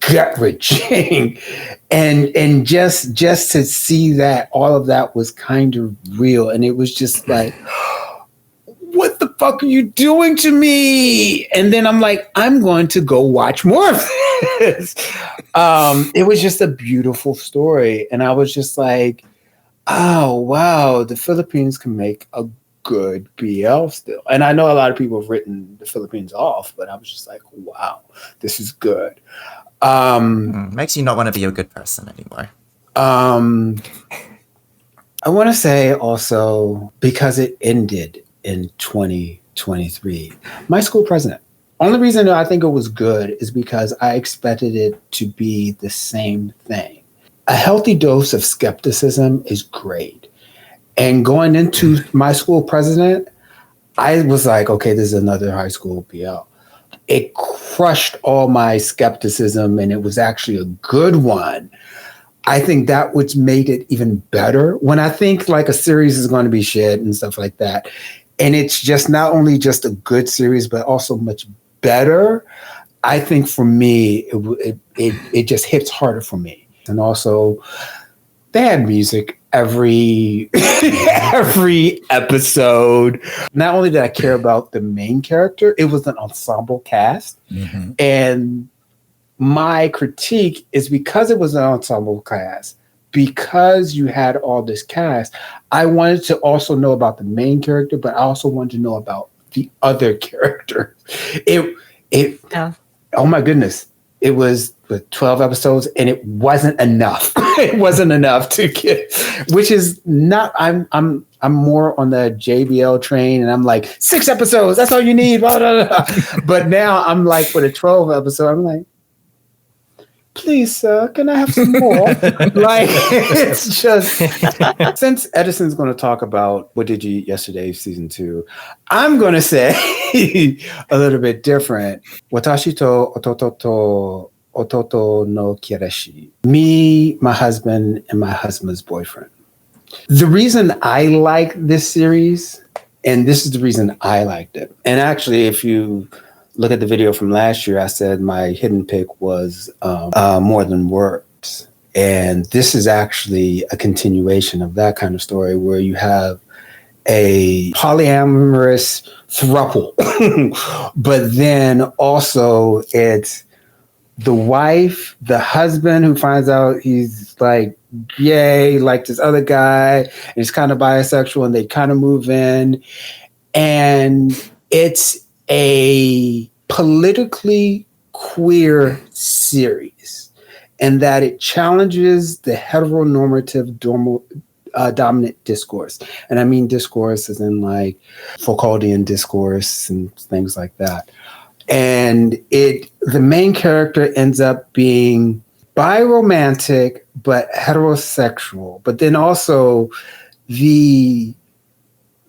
gut-wrenching. and just to see that all of that was kind of real. And it was just like, what the fuck are you doing to me? And then I'm like, I'm going to go watch more of this. It was just a beautiful story. And I was just like, oh, wow, the Philippines can make a good BL still. And I know a lot of people have written the Philippines off, but I was just like, wow, this is good. Makes you not want to be a good person anymore. I want to say also, because it ended in 2023, My School President. Only reason I think it was good is because I expected it to be the same thing. A healthy dose of skepticism is great. And going into My School President, I was like, okay, this is another high school BL. It crushed all my skepticism, and it was actually a good one. I think that which made it even better. When I think like a series is going to be shit and stuff like that, and it's just not only just a good series, but also much better, I think for me, it just hits harder for me. And also, they had music every episode. Not only did I care about the main character, it was an ensemble cast. Mm-hmm. And my critique is, because it was an ensemble cast, because you had all this cast, I wanted to also know about the main character, but I also wanted to know about the other character. Oh my goodness. It was 12 episodes, and it wasn't enough. It wasn't enough to get, which is not, I'm more on the JBL train, and I'm like, 6 episodes, that's all you need. Blah, blah, blah. But now I'm like, for the 12 episode, I'm like, please, sir, can I have some more? Like, it's just, since Edison's going to talk about What Did You Eat Yesterday, season 2, I'm going to say a little bit different. Watashi to ototo to ototo no kireshi. Me, my husband, and my husband's boyfriend. The reason I like this series, and this is the reason I liked it, and actually, if you look at the video from last year, I said my hidden pick was More Than Words. And this is actually a continuation of that kind of story, where you have a polyamorous throuple, but then also it's the wife, the husband who finds out he's like gay, like this other guy, and he's kind of bisexual, and they kind of move in. And it's a politically queer series, and that it challenges the heteronormative dominant discourse. And I mean discourse as in like Foucauldian discourse and things like that. And the main character ends up being biromantic but heterosexual. But then also the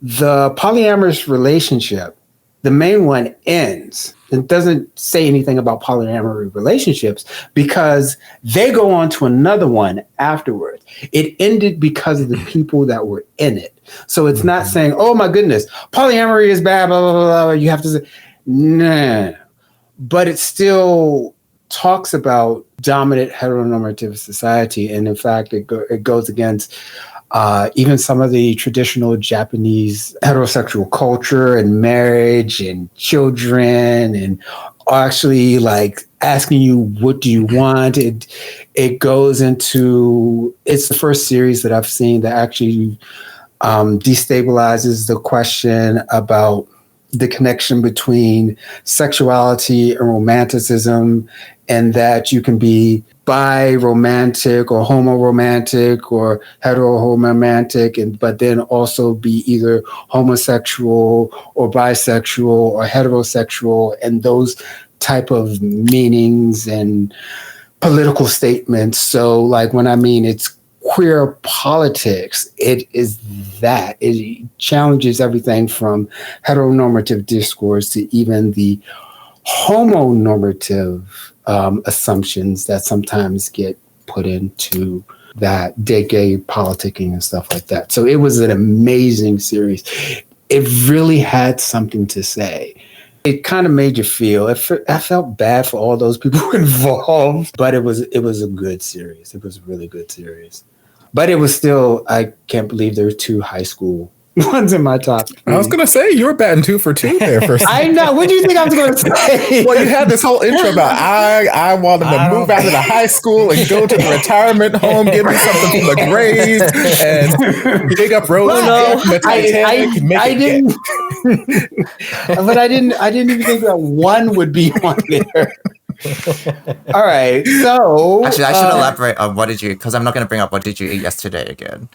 polyamorous relationship, the main one ends. It doesn't say anything about polyamory relationships because they go on to another one afterwards. It ended because of the people that were in it. So it's not saying, oh my goodness, polyamory is bad, blah, blah, blah, blah. You have to say, nah. But it still talks about dominant heteronormative society. And in fact, it goes against even some of the traditional Japanese heterosexual culture and marriage and children, and actually like asking you, what do you want? It goes into, it's the first series that I've seen that actually destabilizes the question about the connection between sexuality and romanticism, and that you can be bi-romantic or homo-romantic or hetero-romantic, but then also be either homosexual or bisexual or heterosexual, and those type of meanings and political statements. So like when I mean it's queer politics, it is that. It challenges everything from heteronormative discourse to even the homonormative assumptions that sometimes get put into that gay politicking and stuff like that. So it was an amazing series. It really had something to say. It kind of made you feel. I felt bad for all those people involved, but it was a good series. It was a really good series. But it was still, I can't believe there were 2 high school ones in my top 3. I was going to say, you were batting 2 for 2 there. I know. What do you think I was going to say? Well, you had this whole intro about, I want them to move out of the high school and go to the retirement home, give me something from the Grays, and dig up Rose from the Titanic. But I didn't even think that one would be on there. All right. So actually, I should elaborate on because I'm not going to bring up what did you eat yesterday again.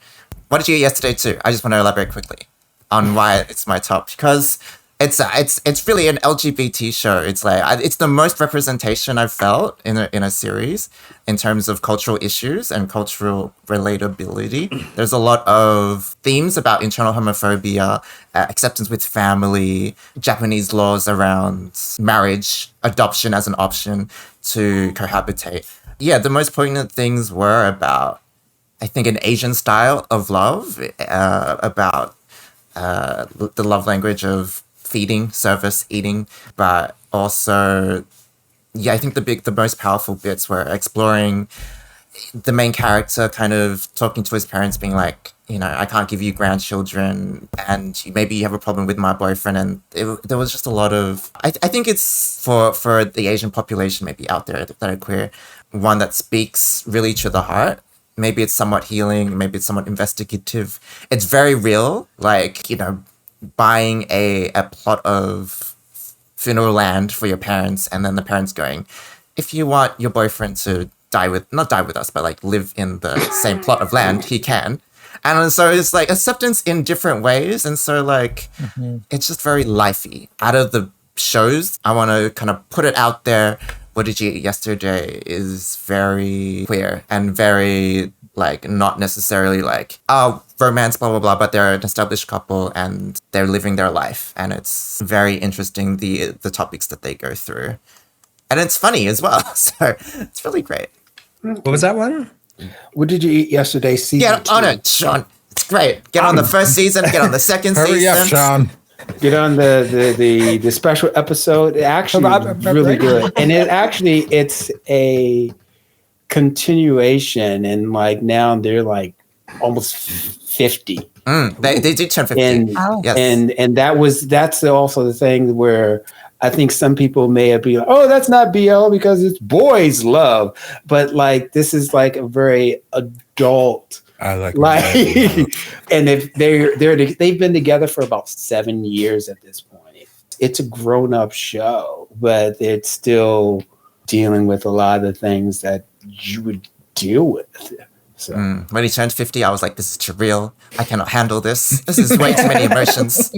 What did you eat yesterday too? I just want to elaborate quickly on why it's my top, because it's really an LGBT show. It's like it's the most representation I've felt in a series in terms of cultural issues and cultural relatability. There's a lot of themes about internal homophobia, acceptance with family, Japanese laws around marriage, adoption as an option to cohabitate. Yeah, the most poignant things were about, I think, an Asian style of love, about the love language of feeding, service, eating, but also, I think the most powerful bits were exploring the main character kind of talking to his parents, being like, I can't give you grandchildren, and maybe you have a problem with my boyfriend. And there was just a lot of, I think it's for the Asian population maybe out there that are queer, one that speaks really to the heart. Maybe it's somewhat healing, maybe it's somewhat investigative. It's very real, like, buying a plot of funeral land for your parents, and then the parents going, if you want your boyfriend to not die with us, but like live in the same plot of land, he can. And so it's like acceptance in different ways. And so like, it's just very lifey. Out of the shows, I want to kind of put it out there. What Did You Eat Yesterday is very queer and very like not necessarily like, romance, blah, blah, blah, but they're an established couple and they're living their life. And it's very interesting, the topics that they go through. And it's funny as well. So it's really great. What was that one? What Did You Eat Yesterday? Get on it, Sean. It's great. Get on the first season, get on the second season. Hurry up, Sean. Get on the special episode. It actually really good. And it's a continuation, and like now they're like almost 50. They did turn 50. And, yes. and that's also the thing where I think some people may have been like, oh, that's not BL because it's boys love. But like this is like a very adult, I like and if they've been together for about 7 years at this point. It's a grown-up show, but it's still dealing with a lot of the things that you would deal with. So when he turned 50, I was like, this is too real. I cannot handle this. This is way too many emotions.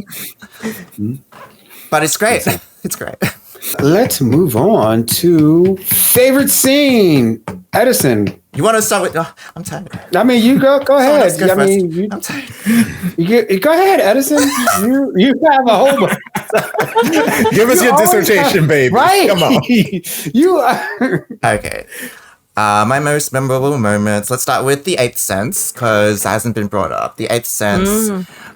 But it's great. It's great. Let's move on to favorite scene. Edison. You want to start with? Oh, I'm tired. I mean, you go ahead. Go I mean, I'm tired. Go ahead, Edison. You have a whole. Give us your dissertation, baby. Right? Come on. You are. Okay. My most memorable moments. Let's start with The Eighth Sense, because it hasn't been brought up. The Eighth Sense.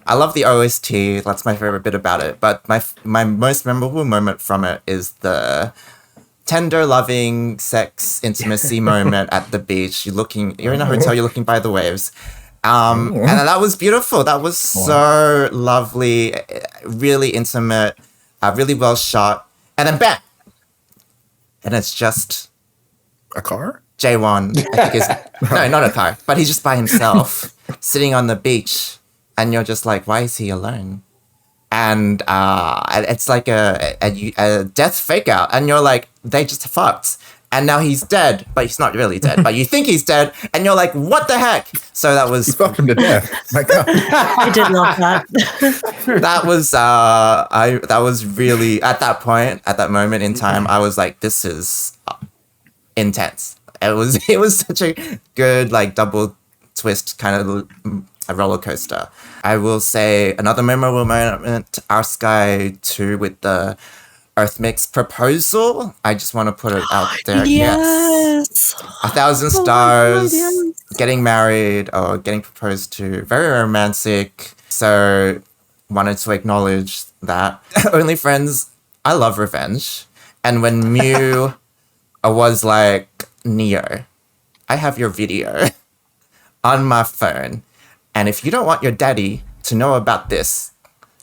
I love the OST. That's my favorite bit about it. But my most memorable moment from it is the tender, loving sex intimacy moment at the beach. You're in a hotel. You're looking by the waves. And that was beautiful. That was so lovely. Really intimate. Really well shot. And then bam! And it's just a car? Jaewon, I think is no, not a car, but he's just by himself, sitting on the beach, and you're just like, why is he alone? And it's like a death fake out, and you're like, they just fucked, and now he's dead, but he's not really dead, but you think he's dead, and you're like, what the heck? So that was he fucked him to death. My God, I did love that. That was really at that moment in time, I was like, this is intense. It was such a good like double twist kind of a roller coaster. I will say another memorable moment, Our Sky 2 with the Earth Mix proposal. I just want to put it out there. Yes. 1,000 Oh my stars, God, yes. getting married or getting proposed to. Very romantic. So wanted to acknowledge that. Only Friends, I love revenge. And when Mew was like, Neo, I have your video on my phone. And if you don't want your daddy to know about this,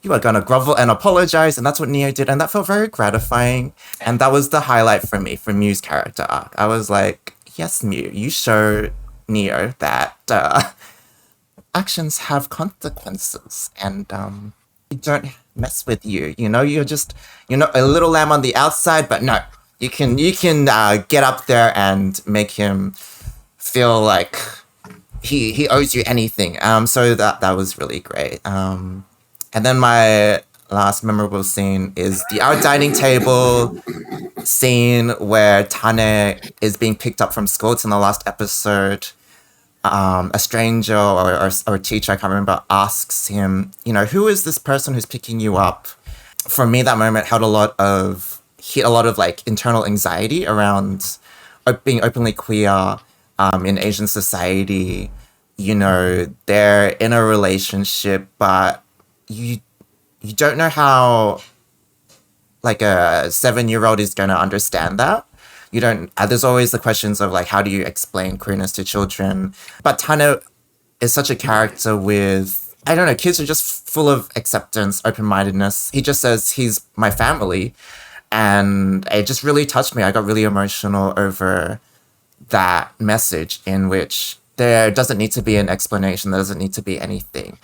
you are going to grovel and apologize. And that's what Neo did. And that felt very gratifying. And that was the highlight for me, for Mew's character arc. I was like, yes, Mew, you show Neo that actions have consequences. And you don't mess with you. You know, you're a little lamb on the outside, but no, you can get up there and make him feel like he owes you anything. So that was really great. And then my last memorable scene is the our dining table scene where Tane is being picked up from school. It's in the last episode. A stranger or a teacher, I can't remember, asks him, who is this person who's picking you up? For me, that moment hit a lot of like internal anxiety around being openly queer in Asian society. They're in a relationship, but you don't know how like a 7-year-old is going to understand that. You don't, there's always the questions of like, how do you explain queerness to children? But Tane is such a character with, I don't know, kids are just full of acceptance, open-mindedness. He just says, he's my family. And it just really touched me. I got really emotional over that message in which there doesn't need to be an explanation. There doesn't need to be anything.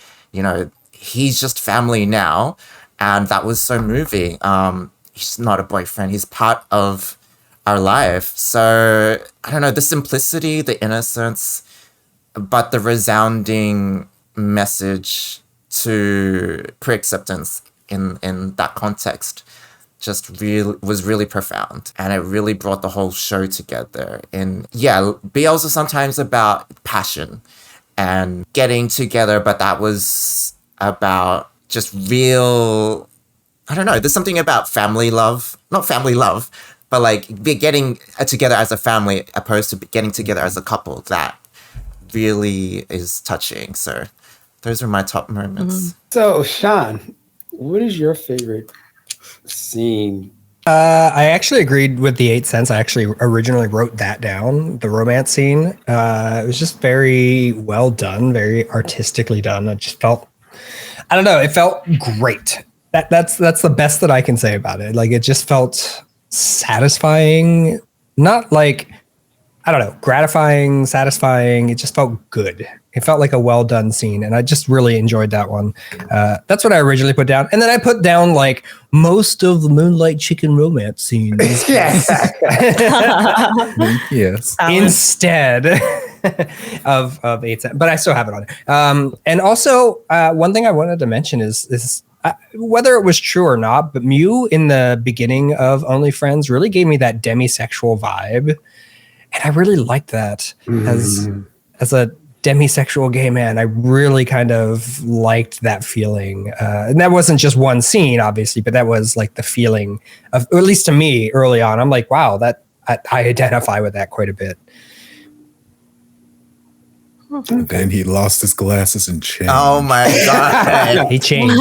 He's just family now. And that was so moving. He's not a boyfriend. He's part of our life. So, I don't know, the simplicity, the innocence, but the resounding message to queer acceptance in that context just was really profound. And it really brought the whole show together. And yeah, BLs are sometimes about passion and getting together, but that was about just real, I don't know, there's something about family love, not family love, but like getting together as a family opposed to getting together as a couple. That really is touching. So those are my top moments. Mm-hmm. So Sean, what is your favorite scene? I actually agreed with the 8 cents. I actually originally wrote that down, the romance scene. It was just very well done, very artistically done. I just felt, I don't know, it felt great. That's the best that I can say about it. Like, it just felt satisfying, not like, I don't know, gratifying, satisfying. It just felt good. It felt like a well done scene, and I just really enjoyed that one. That's what I originally put down, and then I put down like most of the Moonlight Chicken romance scenes. Yes. Yes. Instead of 8 cents, but I still have it on. And also, one thing I wanted to mention is whether it was true or not, but Mew in the beginning of Only Friends really gave me that demisexual vibe. And I really liked that as a demisexual gay man. I really kind of liked that feeling. And that wasn't just one scene, obviously, but that was like the feeling of, or at least to me early on, I'm like, wow, that I identify with that quite a bit. And then he lost his glasses and changed. Oh my God. He changed.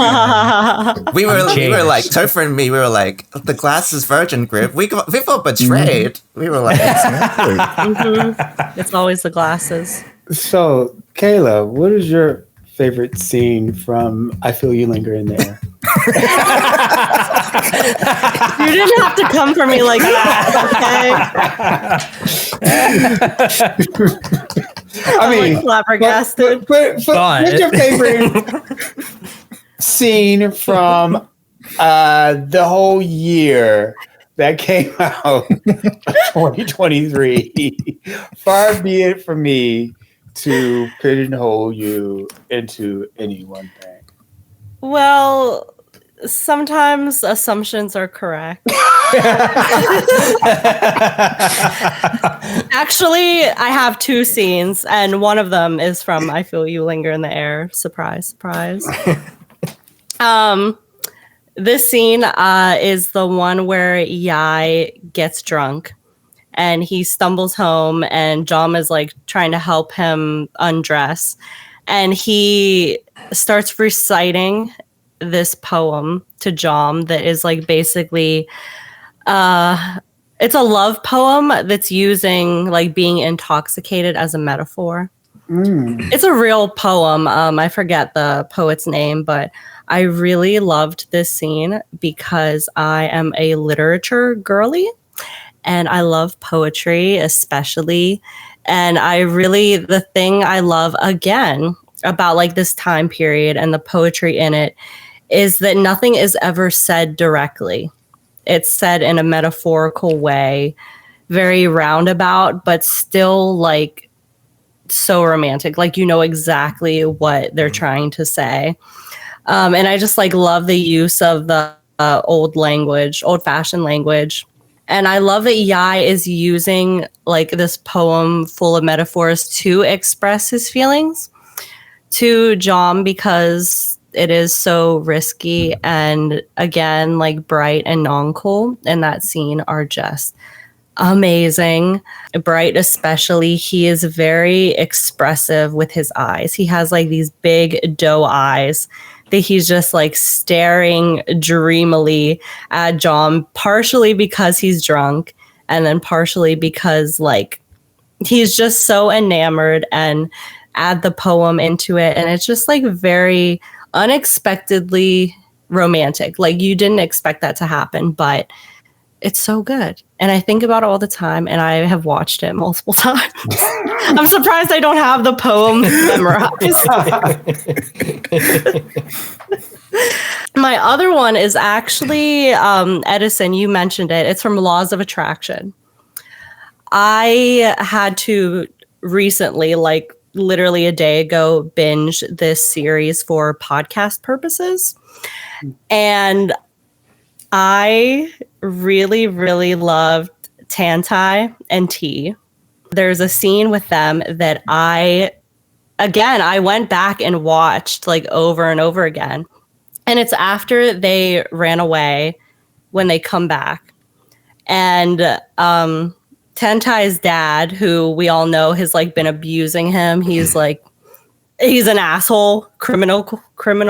we were like, Topher and me, we were like, the glasses virgin grip. We felt betrayed. We were like, It's always the glasses. So, Kayla, what is your favorite scene from I Feel You Linger in the Air? You didn't have to come for me like that, okay? I mean, like flabbergasted. What's your favorite scene from the whole year that came out 2023? Far be it from me to pigeonhole you into any one thing. Well, sometimes assumptions are correct. Actually, I have 2 scenes, and one of them is from I Feel You Linger in the Air. Surprise, surprise. This scene is the one where Yai gets drunk and he stumbles home and Jom is like trying to help him undress. And he starts reciting this poem to Jom that is like basically it's a love poem that's using like being intoxicated as a metaphor. It's a real poem. I forget the poet's name, but I really loved this scene because I am a literature girly and I love poetry especially. And the thing I love again about like this time period and the poetry in it is that nothing is ever said directly. It's said in a metaphorical way, very roundabout, but still like so romantic. Like, you know exactly what they're trying to say. And I just like love the use of the old-fashioned language. And I love that Yai is using like this poem full of metaphors to express his feelings to Jom because it is so risky. And again, like Bright and Noncool in that scene are just amazing. Bright especially, he is very expressive with his eyes. He has like these big doe eyes that he's just like staring dreamily at Jom, partially because he's drunk and then partially because like he's just so enamored, and add the poem into it and it's just like very unexpectedly romantic. Like you didn't expect that to happen, but it's so good. And I think about it all the time and I have watched it multiple times. I'm surprised I don't have the poem memorized. My other one is actually Edison, you mentioned it. It's from Laws of Attraction. I had to recently, like literally a day ago, binge this series for podcast purposes. And I really, really loved Tantai and T. There's a scene with them that I went back and watched like over and over again. And it's after they ran away when they come back. And Tantai's dad, who we all know has like been abusing him. He's an asshole, criminal,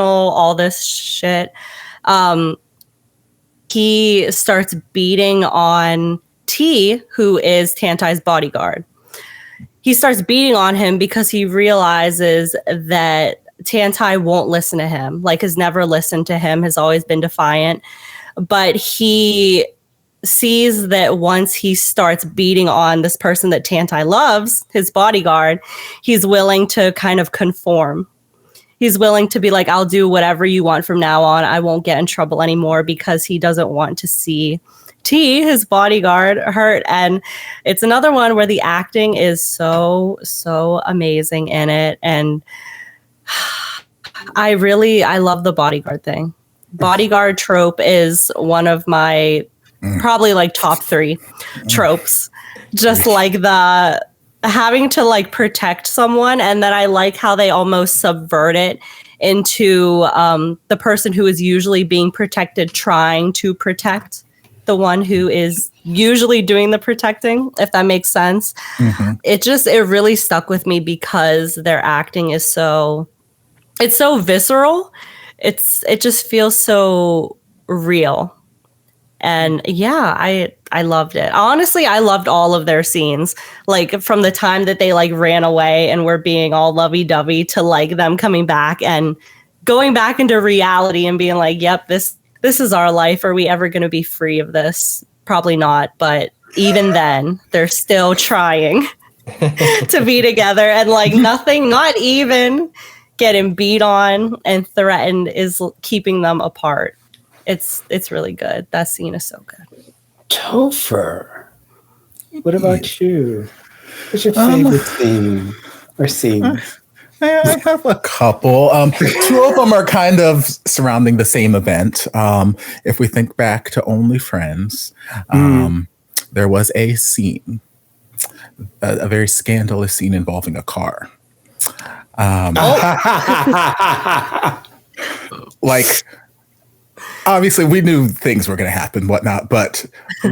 all this shit. He starts beating on T, who is Tantai's bodyguard. He starts beating on him because he realizes that Tantai won't listen to him, like has never listened to him, has always been defiant. But he sees that once he starts beating on this person that Tantai loves, his bodyguard, he's willing to kind of conform. He's willing to be like, I'll do whatever you want from now on. I won't get in trouble anymore, because he doesn't want to see T, his bodyguard, hurt. And it's another one where the acting is so, so amazing in it. And I love the bodyguard thing. Bodyguard trope is one of my probably like top 3 tropes. Just like the having to like protect someone, and then I like how they almost subvert it into the person who is usually being protected trying to protect the one who is usually doing the protecting, if that makes sense. It really stuck with me because their acting is so visceral. It just feels so real. And yeah, I loved it. Honestly, I loved all of their scenes. Like from the time that they like ran away and were being all lovey-dovey to like them coming back and going back into reality and being like, yep, this is our life. Are we ever going to be free of this? Probably not. But even then, they're still trying to be together, and like nothing, not even getting beat on and threatened, is keeping them apart. It's really good. That scene is so good. Topher, what about you? What's your favorite theme or scene? I have a couple. 2 of them are kind of surrounding the same event. If we think back to Only Friends, there was a scene, a very scandalous scene involving a car. Like obviously we knew things were going to happen, whatnot. But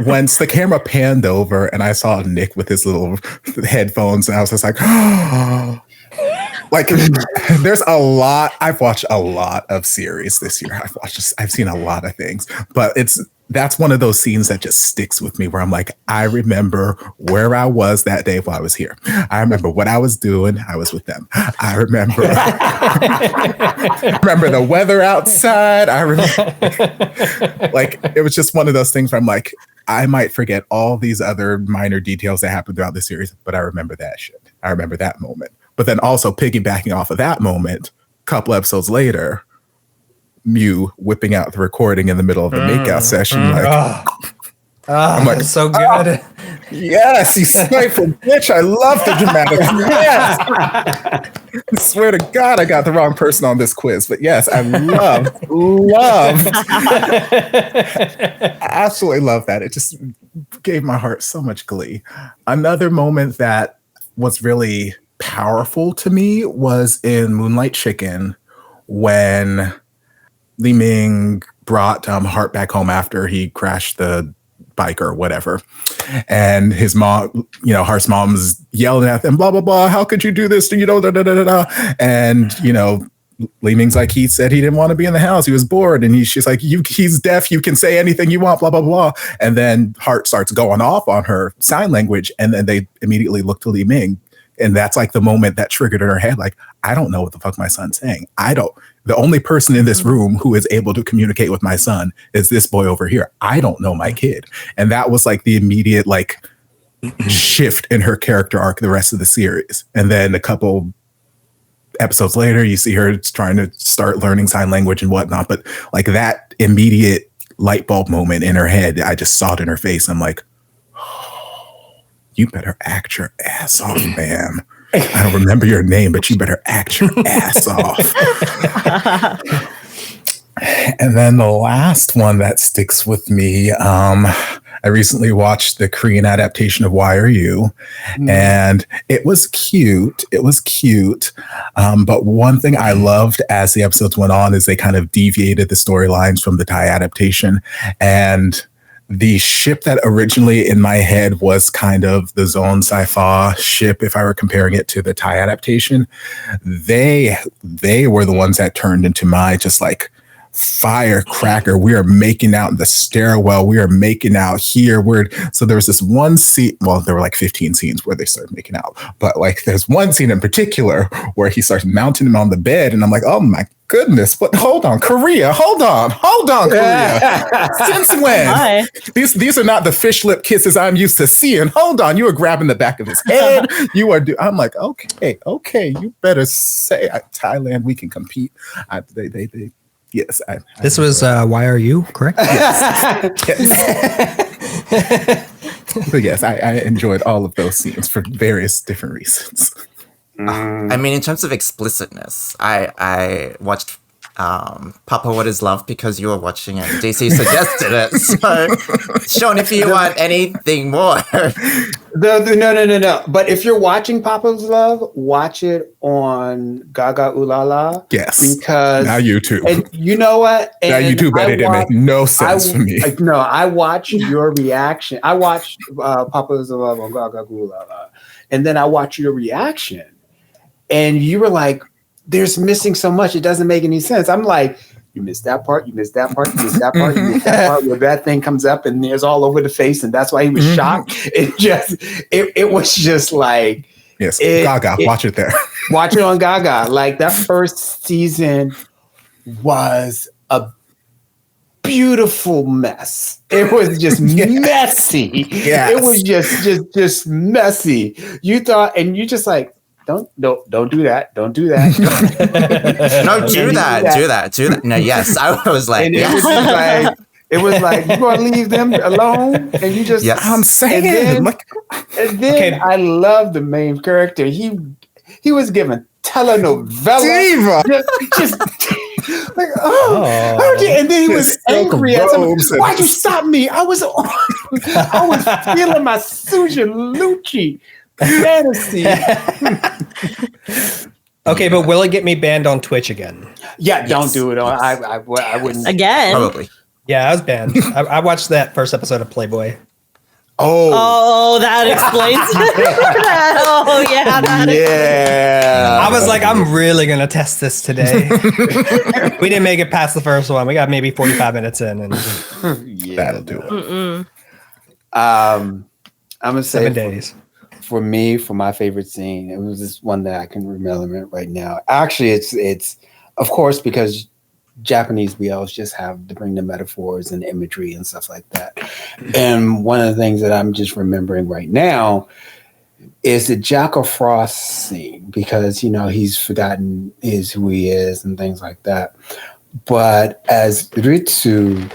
once the camera panned over and I saw Nick with his little headphones, and I was just like, like, there's a lot. I've watched a lot of series this year. I've seen a lot of things, but that's one of those scenes that just sticks with me where I'm like, I remember where I was that day while I was here. I remember what I was doing. I was with them. I remember, remember the weather outside. I remember, like, it was just one of those things where I'm like, I might forget all these other minor details that happened throughout the series, but I remember that shit. I remember that moment. But then also piggybacking off of that moment, a couple episodes later, Mew whipping out the recording in the middle of the makeout session. I'm like, so good. Yes, you spiteful bitch. I love the dramatics. Yes. I swear to God, I got the wrong person on this quiz. But yes, I love, absolutely love that. It just gave my heart so much glee. Another moment that was really powerful to me was in Moonlight Chicken when Li Ming brought Hart back home after he crashed the bike or whatever. And his mom, Hart's mom's yelling at them, blah, blah, blah. How could you do this? Da, da, da, da, da. And, Li Ming's like, he said he didn't want to be in the house. He was bored. And she's like, he's deaf. You can say anything you want, blah, blah, blah. And then Hart starts going off on her sign language. And then they immediately look to Li Ming. And that's like the moment that triggered in her head. Like, I don't know what the fuck my son's saying. The only person in this room who is able to communicate with my son is this boy over here. I don't know my kid. And that was like the immediate like shift in her character arc the rest of the series. And then a couple episodes later, you see her trying to start learning sign language and whatnot. But like that immediate light bulb moment in her head, I just saw it in her face. I'm like, you better act your ass off, ma'am. I don't remember your name, but you better act your ass off. And then the last one that sticks with me, I recently watched the Korean adaptation of Why Are You? And it was cute. But one thing I loved as the episodes went on is they kind of deviated the storylines from the Thai adaptation. And the ship that originally in my head was kind of the Zone Sci-Fi ship, if I were comparing it to the Thai adaptation, they were the ones that turned into my just like firecracker. We are making out in the stairwell. We are making out here. So there was this one scene. Well, there were like 15 scenes where they started making out, but like there's one scene in particular where he starts mounting him on the bed, and I'm like, oh my goodness! But hold on, Korea. Hold on, Korea. Since when? These are not the fish lip kisses I'm used to seeing. Hold on, you were grabbing the back of his head. You are. I'm like, okay. You better say Thailand. We can compete. Yes. This was Why Are You, correct? Yes. But yes, I enjoyed all of those scenes for various different reasons. I mean, in terms of explicitness, I watched Papa, What Is Love because you were watching it. DC suggested it. So, Sean, if you want anything more. No. But if you're watching Papa's Love, watch it on Gaga Ooh La La. Yes. Because now YouTube. And you know what? And now YouTube edited make no sense for me. I watched your reaction. I watched Papa's Love on Gaga Ooh La La. And then I watched your reaction. And you were like, there's missing so much. It doesn't make any sense. I'm like, you missed that part. You missed that part. You missed that part. You missed that part where that thing comes up and there's all over the face. And that's why he was shocked. It was just like. Yes. Gaga. Watch it there. Watch it on Gaga. Like that first season was a beautiful mess. It was just messy. Yes. It was just messy. You thought, and you just like, Don't do that. Don't do that. No, do that. No, yes. I was like, and yes. It was like you're gonna leave them alone, and you just. Yes. I'm saying. And then I love the main character. He was given telenovela. Just like and then he was angry at him. Why'd you stop me? I was feeling my Suja Lucci fantasy. Okay, but will it get me banned on Twitch again? Yeah, don't do it. I wouldn't. Again? Probably. Yeah, I was banned. I watched that first episode of Playboy. Oh, that explains that. Oh, yeah. yeah. I was like, I'm really going to test this today. We didn't make it past the first one. We got maybe 45 minutes in. And That'll do it. I'm gonna say 7 days. For me, for my favorite scene, it was this one that I can remember right now. Actually, it's of course because Japanese BLs just have to bring the metaphors and imagery and stuff like that. And one of the things that I'm just remembering right now is the Jacko Frost scene, because he's forgotten who he is and things like that. But as Ritsu,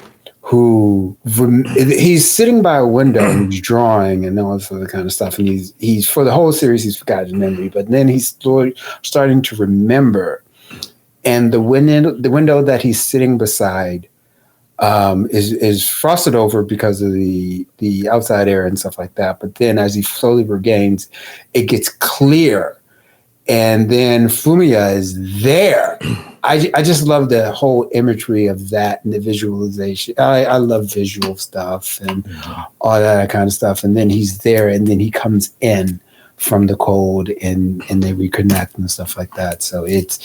he's sitting by a window and he's drawing and all this other kind of stuff, and he's for the whole series he's forgotten memory, but then he's starting to remember. And the window that he's sitting beside is frosted over because of the outside air and stuff like that. But then as he slowly regains, it gets clear. And then Fumiya is there. I just love the whole imagery of that and the visualization. I love visual stuff and all that kind of stuff. And then he's there, and then he comes in from the cold, and they reconnect and stuff like that. So it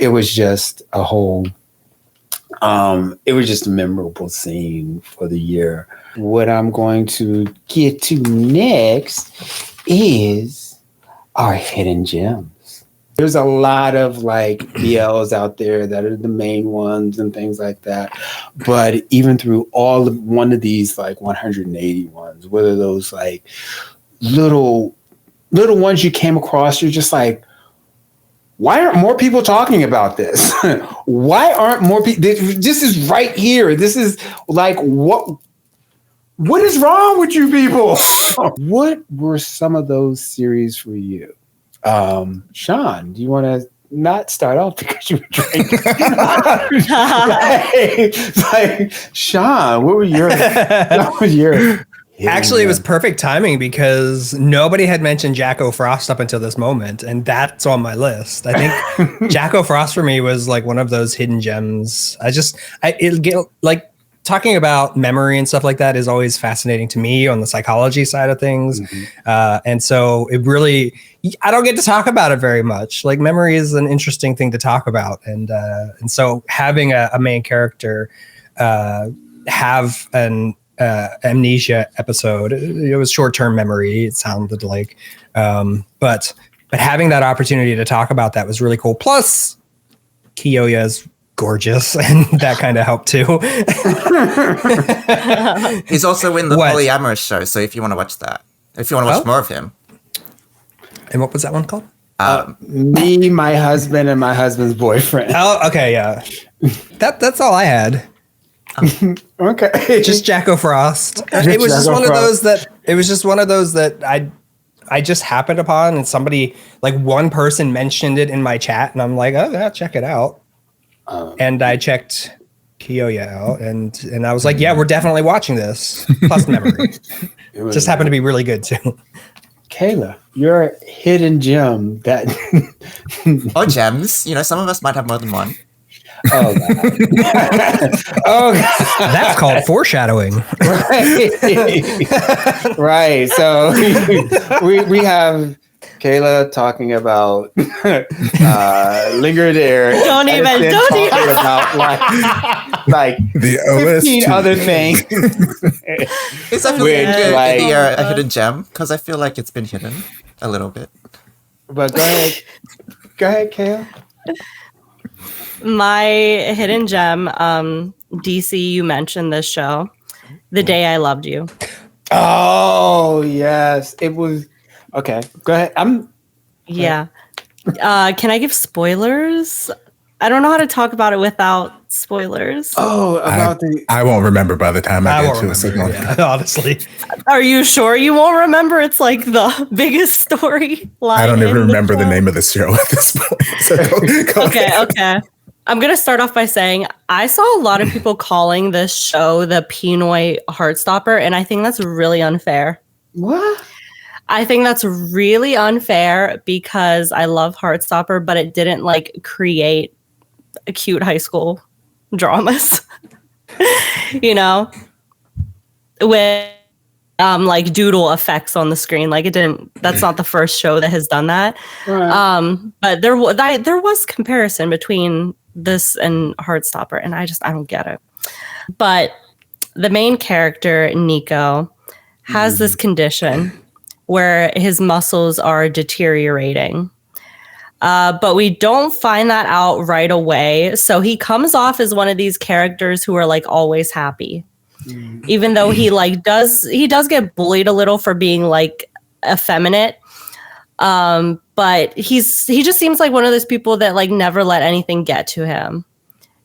was just a whole it was just a memorable scene for the year. What I'm going to get to next is our hidden gems. There's a lot of like BLs out there that are the main ones and things like that. But even through one of these like 180 ones, whether those like little ones you came across, you're just like, why aren't more people talking about this? Why aren't more people? This is right here. This is like, what is wrong with you people? What were some of those series for you? Sean, do you want to not start off because you were drinking? like, Sean, what was your Actually, it was perfect timing because nobody had mentioned Jacko Frost up until this moment, and that's on my list. I think Jacko Frost for me was like one of those hidden gems. It'll get like talking about memory and stuff like that is always fascinating to me on the psychology side of things. And so it really, I don't get to talk about it very much. Like memory is an interesting thing to talk about. And so having a main character have an amnesia episode, it was short-term memory, it sounded like, but having that opportunity to talk about that was really cool. Plus Kiyoya's gorgeous, and that kind of helped too. He's also in the polyamorous show, so if you want to watch that, if you want to watch more of him. And what was that one called? Me, my husband, and my husband's boyfriend. Oh, okay, yeah. That's all I had. Okay, just Jacko Frost. It was just one of those that I just happened upon, and somebody, like one person mentioned it in my chat, and I'm like, oh yeah, check it out. And I checked Kiyoya out, and I was like, yeah, we're definitely watching this. Plus memory. It just happened to be really good too. Kayla, you're a hidden gem that or gems. Some of us might have more than one. Oh God. Oh God. That's called foreshadowing. Right. So we have Kayla talking about Linger There. Don't even about like the 15 other things. It's definitely like a hidden gem because I feel like it's been hidden a little bit. But go ahead, Kayla. My hidden gem, DC, you mentioned this show, The Day I Loved You. Oh, yes. It was. Okay, go ahead. Yeah. Can I give spoilers? I don't know how to talk about it without spoilers. Oh, I won't remember by the time I get to it. Honestly. Are you sure you won't remember? It's like the biggest story line. I don't even remember the name of the show at this point. So go ahead. Okay. I'm going to start off by saying I saw a lot of people calling this show the Pinoy Heartstopper, and I think that's really unfair. What? I think that's really unfair because I love Heartstopper, but it didn't like create a cute high school dramas. You know, with like doodle effects on the screen. Like it didn't. That's not the first show that has done that. Right. But there was comparison between this and Heartstopper, and I don't get it. But the main character Nico has this condition where his muscles are deteriorating. But we don't find that out right away. So he comes off as one of these characters who are like always happy. Even though he does get bullied a little for being like effeminate. But he just seems like one of those people that like never let anything get to him.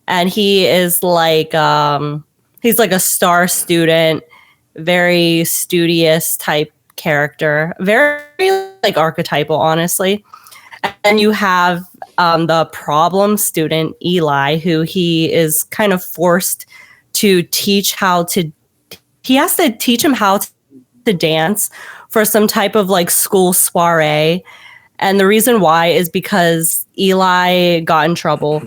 And he is like he's like a star student, very studious type character, very like archetypal, honestly. And you have the problem student, Eli, who he is kind of forced to teach he has to teach him how to dance for some type of like school soiree. And the reason why is because Eli got in trouble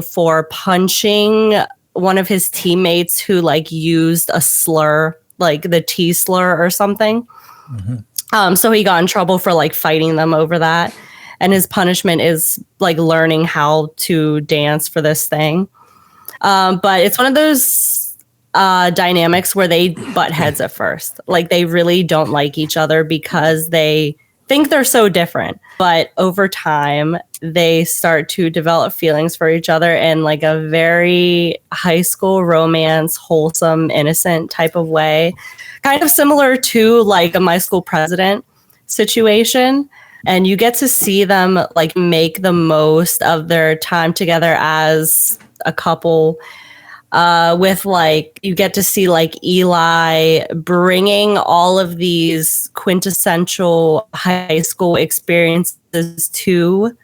for punching one of his teammates who like used a slur, like the T slur or something. So he got in trouble for like fighting them over that. And his punishment is like learning how to dance for this thing. But it's one of those dynamics where they butt heads at first. Like they really don't like each other because they think they're so different. But over time, they start to develop feelings for each other in like a very high school romance, wholesome, innocent type of way. Kind of similar to like a My School President situation. And you get to see them like make the most of their time together as a couple. With like, you get to see like Eli bringing all of these quintessential high school experiences to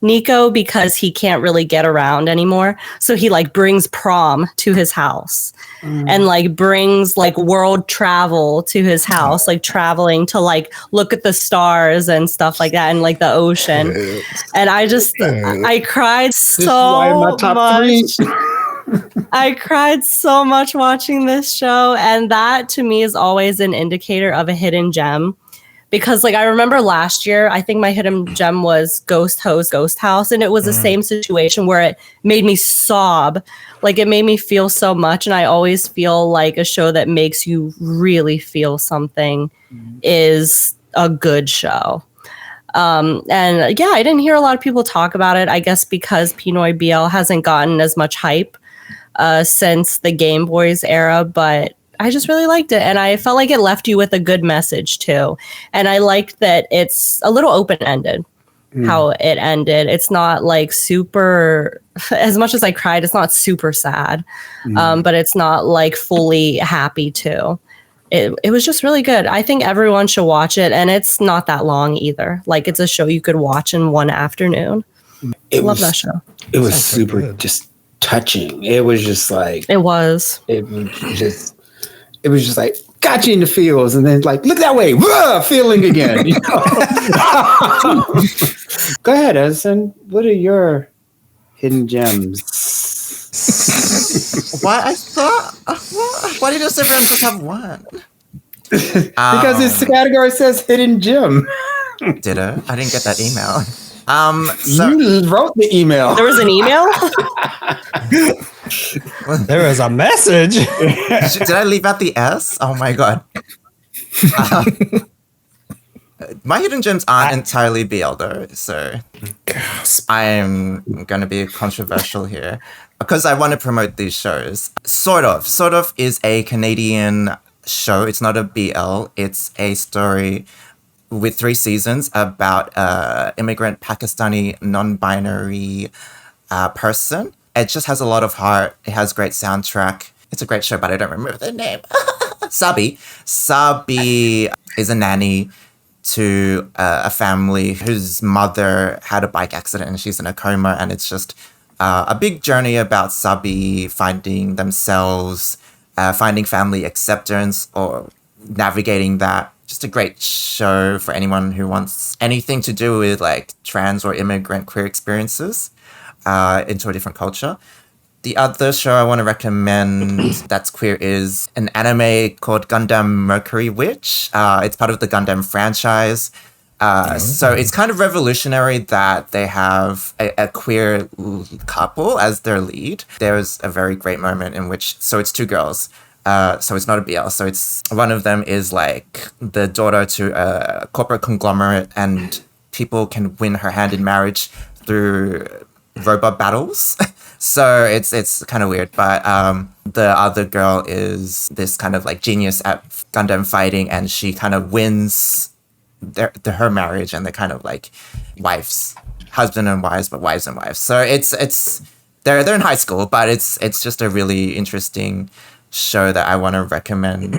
Nico because he can't really get around anymore. So he like brings prom to his house and like brings like world travel to his house, like traveling to like look at the stars and stuff like that and like the ocean. And I cried so much. I cried so much watching this show, and that to me is always an indicator of a hidden gem. Because like I remember last year, I think my hidden gem was Ghost House, and it was the same situation where it made me sob. Like it made me feel so much, and I always feel like a show that makes you really feel something is a good show. And yeah, I didn't hear a lot of people talk about it, I guess because Pinoy BL hasn't gotten as much hype since the Game Boys era, but I just really liked it. And I felt like it left you with a good message too. And I liked that it's a little open-ended how it ended. It's not like super, as much as I cried, it's not super sad, but it's not like fully happy too. It was just really good. I think everyone should watch it, and it's not that long either. Like it's a show you could watch in one afternoon. I love that show. It was super just touching. It was just like it was just like got you in the feels, and then like look that way, feeling again. You know? Go ahead, Edison. What are your hidden gems? Why did you say everyone just have one? Because this category says hidden gem. Did it? I didn't get that email. So you wrote the email. There was an email? There was a message. Did I leave out the S? Oh my god. My hidden gems aren't entirely BL though, so I'm gonna be controversial here because I want to promote these shows. Sort of is a Canadian show. It's not a BL. It's a story with 3 seasons about immigrant Pakistani non-binary person. It just has a lot of heart. It has great soundtrack. It's a great show, but I don't remember the name. Sabi is a nanny to a family whose mother had a bike accident and she's in a coma, and it's just a big journey about Sabi finding themselves, finding family acceptance or navigating that. just a great show for anyone who wants anything to do with like trans or immigrant queer experiences into a different culture. The other show I want to recommend that's queer is an anime called Gundam Mercury Witch. It's part of the Gundam franchise. So it's kind of revolutionary that they have a queer couple as their lead. There's a very great moment in which, so it's two girls. So it's not a BL. So it's one of them is like the daughter to a corporate conglomerate, and people can win her hand in marriage through robot battles. So it's kind of weird, but the other girl is this kind of like genius at Gundam fighting, and she kind of wins her marriage, and they're kind of like wives, husband and wives, but wives and wives. So it's they're in high school, but it's just a really interesting show that I want to recommend.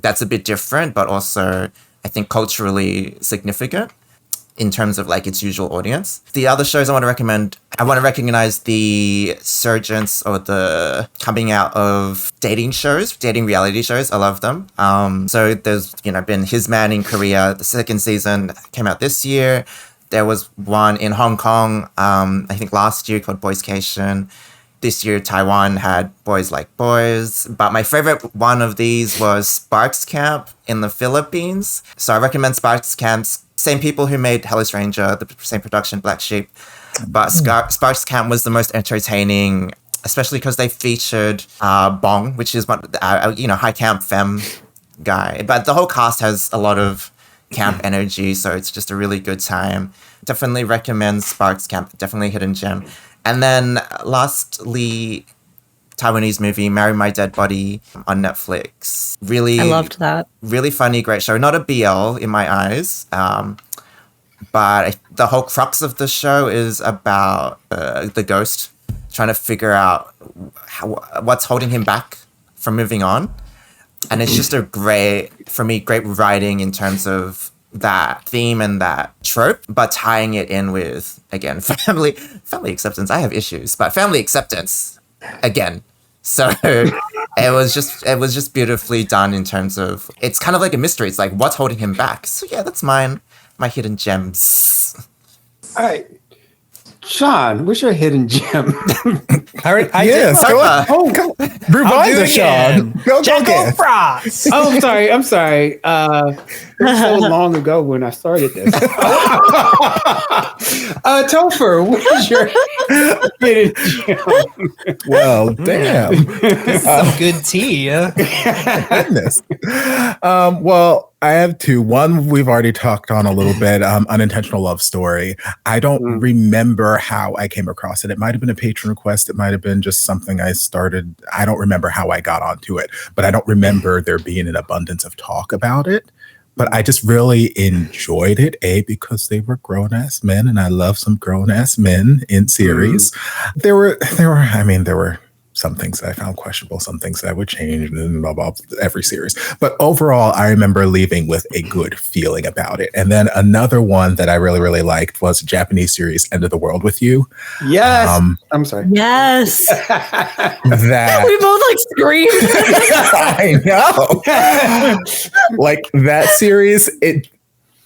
That's a bit different, but also I think culturally significant in terms of like its usual audience. The other shows I want to recommend, I want to recognize the surgence or the coming out of dating shows, dating reality shows. I love them. So there's, been His Man in Korea. The second season came out this year. There was one in Hong Kong, I think last year, called Boyscation. This year, Taiwan had Boys Like Boys. But my favorite one of these was Sparks Camp in the Philippines. So I recommend Sparks Camp's. Same people who made Hellish Ranger, the same production, Black Sheep. But Sparks Camp was the most entertaining, especially because they featured Bong, which is one, high camp femme guy. But the whole cast has a lot of camp energy, so it's just a really good time. Definitely recommend Sparks Camp, definitely a hidden gem. And then lastly, Taiwanese movie, Marry My Dead Body on Netflix. Really, I loved that. Really funny, great show. Not a BL in my eyes, but the whole crux of the show is about the ghost trying to figure out what's holding him back from moving on. And it's just a great writing in terms of that theme and that trope, but tying it in with, again, family acceptance. I have issues, but family acceptance again. So it was just beautifully done in terms of, it's kind of like a mystery. It's like, what's holding him back? So yeah, that's my hidden gems. All right. Sean, what's your hidden gem? Yes, go revive the Sean. Go Jacko Frost. Oh, I'm sorry. It was so long ago when I started this. Topher, what's your hidden gem? Well, damn. Some good tea. Goodness. Well, I have two. One we've already talked on a little bit, Unintentional Love Story. I don't remember how I came across it. It might have been a patron request. It might have been just something I started. I don't remember how I got onto it, but I don't remember there being an abundance of talk about it. But I just really enjoyed it, because they were grown-ass men, and I love some grown-ass men in series. There were some things that I found questionable, some things that I would change, and blah, blah, every series. But overall, I remember leaving with a good feeling about it. And then another one that I really, really liked was a Japanese series, End of the World with You. Yes. I'm sorry. Yes. That We both like screamed. I know. Like that series, it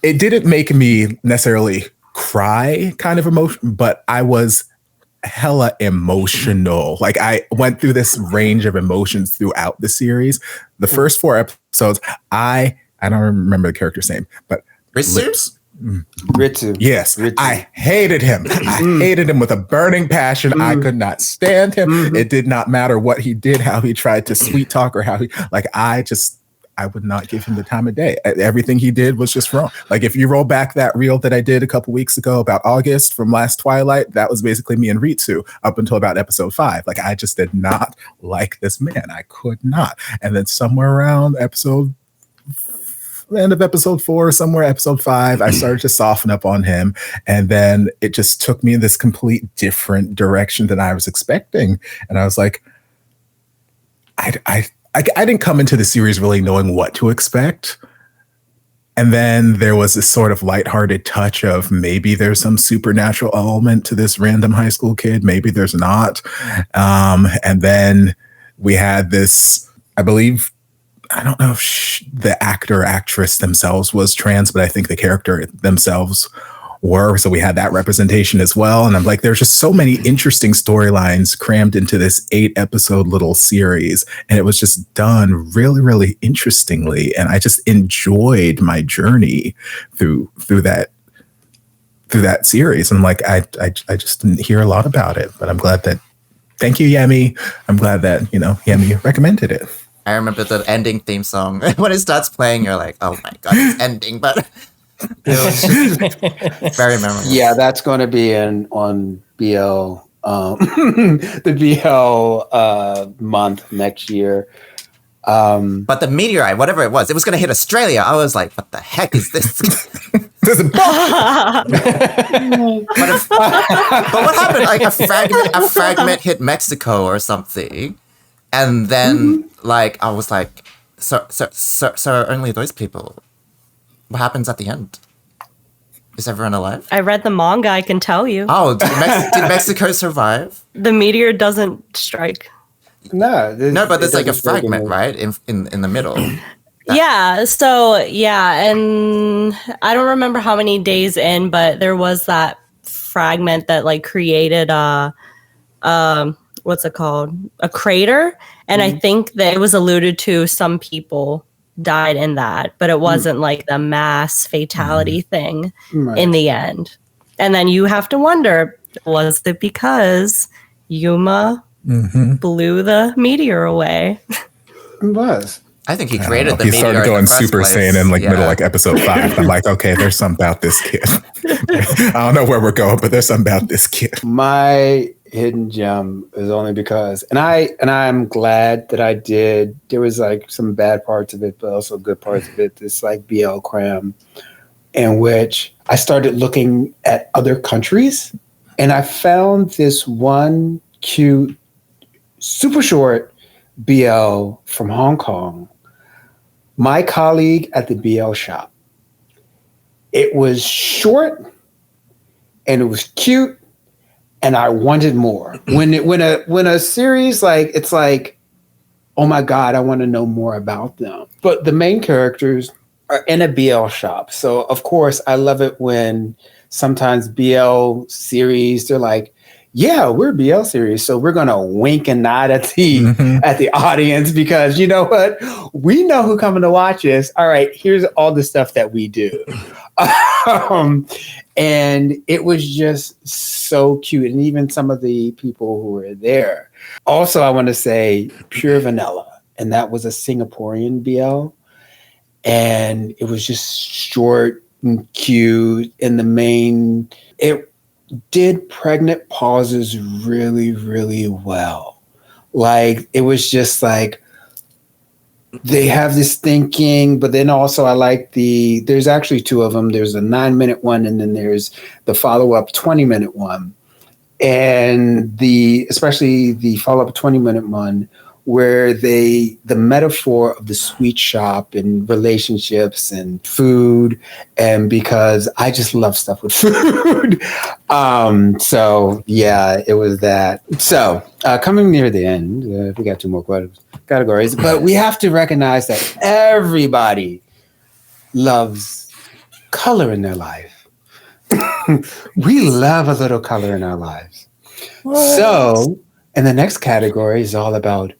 didn't make me necessarily cry kind of emotion, but I was hella emotional. Like I went through this range of emotions throughout the series. The first 4 episodes, I don't remember the character's name, but Ritsu. Yes, Ritsu. I hated him. I hated him with a burning passion. I could not stand him. It did not matter what he did, how he tried to sweet talk, or how he I would not give him the time of day. Everything he did was just wrong. Like if you roll back that reel that I did a couple weeks ago about August from last Twilight, that was basically me and Ritsu up until about episode 5. Like I just did not like this man. I could not. And then somewhere around end of episode 4, somewhere episode 5, I started to soften up on him. And then it just took me in this complete different direction than I was expecting. And I was like, I didn't come into the series really knowing what to expect. And then there was this sort of lighthearted touch of maybe there's some supernatural element to this random high school kid. Maybe there's not. And then we had this, I believe, I don't know if the actor or actress themselves was trans, but I think the character themselves were. So we had that representation as well. And I'm like, there's just so many interesting storylines crammed into this 8-episode little series. And it was just done really, really interestingly. And I just enjoyed my journey through that series. And like, I just didn't hear a lot about it, but I'm glad that, thank you, Yemi. I'm glad that, Yemi recommended it. I remember the ending theme song. When it starts playing, you're like, oh my God, it's ending. But it was very memorable. Yeah, that's going to be on BL, the BL month next year. But the meteorite, whatever it was going to hit Australia. I was like, what the heck is this? But what happened? Like a fragment hit Mexico or something. And then like I was like, so only those people. What happens at the end? Is everyone alive? I read the manga, I can tell you. Oh, did Mexico survive? The meteor doesn't strike. No, but there's like a fragment, right? In the middle. Yeah, so and I don't remember how many days in, but there was that fragment that like created what's it called? A crater. And I think that it was alluded to some people died in that, but it wasn't like the mass fatality thing in the end. And then you have to wonder, was it because Yuma blew the meteor away? It was. I think he created the meteor. He started going in the first Super place. Saiyan in middle episode 5. I'm like, okay, there's something about this kid. I don't know where we're going, but there's something about this kid. My hidden gem is only because, and I'm glad that I did. There was like some bad parts of it, but also good parts of it. This like BL cram, in which I started looking at other countries, and I found this one cute, super short BL from Hong Kong. My colleague at the BL shop. It was short and it was cute, and I wanted more. When a series it's like, oh my God, I want to know more about them. But the main characters are in a BL shop. So of course I love it when sometimes BL series, they're like, yeah, we're BL series, so we're gonna wink and nod at the audience, because you know what? We know who coming to watch us. All right, here's all the stuff that we do. And it was just so cute. And even some of the people who were there. Also, I want to say Pure Vanilla. And that was a Singaporean BL. And it was just short and cute. And it did pregnant pauses really, really well. Like, it was just like, they have this thinking, but then also I like there's actually 2 of them. There's a 9-minute one, and then there's the follow-up 20-minute one. And especially the follow-up 20-minute one, where the metaphor of the sweet shop and relationships and food, and because I just love stuff with food. So yeah, it was that. So coming near the end, we got 2 more categories, but we have to recognize that everybody loves color in their life. We love a little color in our lives. What? So, and the next category is all about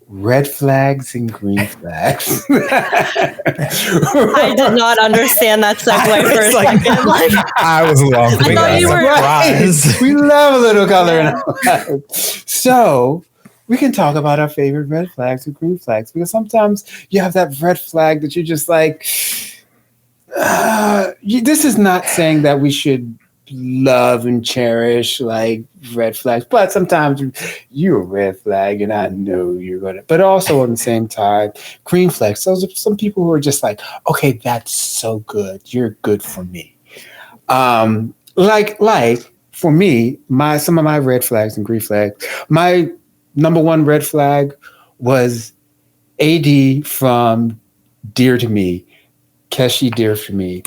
red flags and green flags. I did not understand that segue for a second. Like, I was along. I thought you were right. We love a little color in our lives. So we can talk about our favorite red flags and green flags, because sometimes you have that red flag that you're just like, this is not saying that we should love and cherish like red flags, but sometimes you're a red flag and I know you're gonna, but also at the same time, green flags. Those are some people who are just like, okay, that's so good. You're good for me. Like for me, some of my red flags and green flags, my number 1 red flag was AD from Dear to Me, Keshi Dear to Me.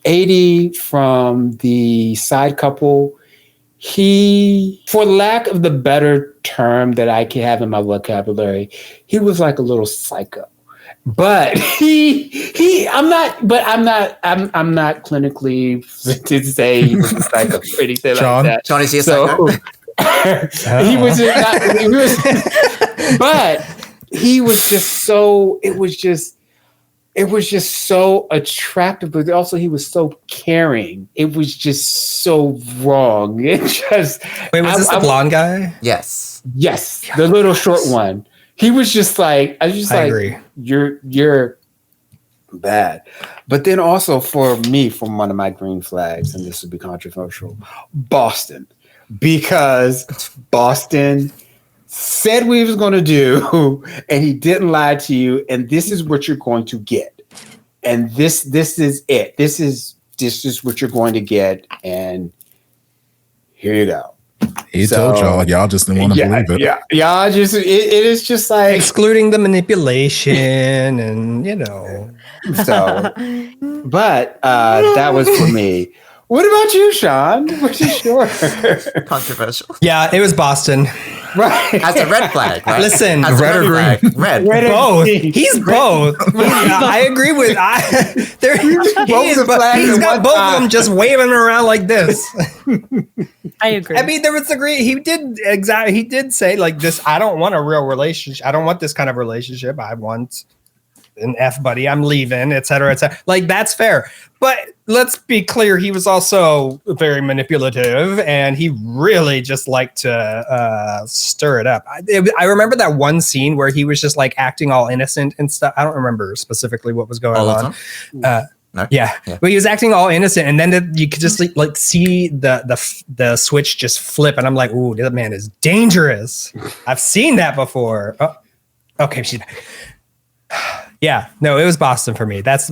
80 from the side couple, he, for lack of the better term that I can have in my vocabulary, he was like a little psycho. But I'm not clinically to say he was a psycho or anything Sean? like that. Sean, is he a psycho? He was but he was just so, it was just so attractive, but also he was so caring. It was just so wrong. It just Wait, was this the blonde guy? Yes. Yes, the little short one. He was just like, I was just like, agree. You're bad. But then also for me, from one of my green flags, and this would be controversial, Boston, because Boston said what he was going to do, and he didn't lie to you, and this is what you're going to get, and this is it. This is what you're going to get, and here you go. He told y'all just didn't want to believe it. Yeah. It is just like excluding the manipulation and So, but that was for me. What about you, Sean? What is yours? Controversial. Yeah, it was Boston. Right. As a red flag, right? Listen, As a red or green? flag, red. Both. He's both. I agree with. He's got both of them just waving around like this. I agree. I mean, there was agree. He did say like this. I don't want a real relationship. I don't want this kind of relationship. I want an F buddy. I'm leaving, et cetera, et cetera. Like that's fair. But let's be clear. He was also very manipulative, and he really just liked to stir it up. I remember that one scene where he was just like acting all innocent and stuff. I don't remember specifically what was going on. No? Yeah, but he was acting all innocent, and then you could just like see the switch just flip, and I'm like, "Ooh, that man is dangerous." I've seen that before. Oh, okay, she's back. Yeah, no, it was Boston for me. That's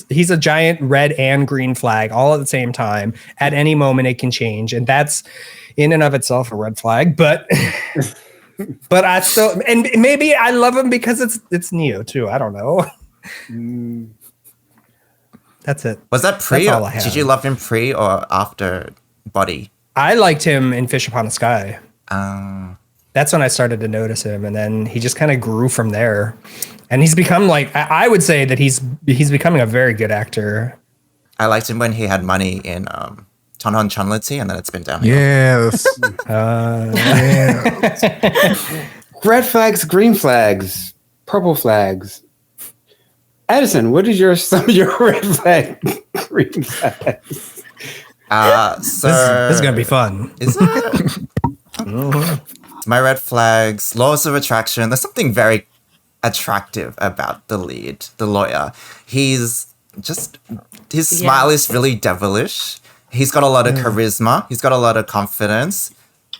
he's a giant red and green flag all at the same time. At any moment, it can change, and that's in and of itself a red flag. But but I still, and maybe I love him because it's Neo too. I don't know. That's it. Was that pre? That's all I have. Did you love him pre or after Body? I liked him in Fish Upon a Sky. That's when I started to notice him, and then he just kind of grew from there. And he's become like, I would say that he's becoming a very good actor. I liked him when he had money in Tonhon Chunlity, and then it's been downhill. Yes. Red flags, green flags, purple flags. Addison, what is some of your red flag, green flags? So this is gonna be fun. Is it? My red flags, laws of attraction. There's something very attractive about the lead, the lawyer. His smile is really devilish. He's got a lot of charisma. He's got a lot of confidence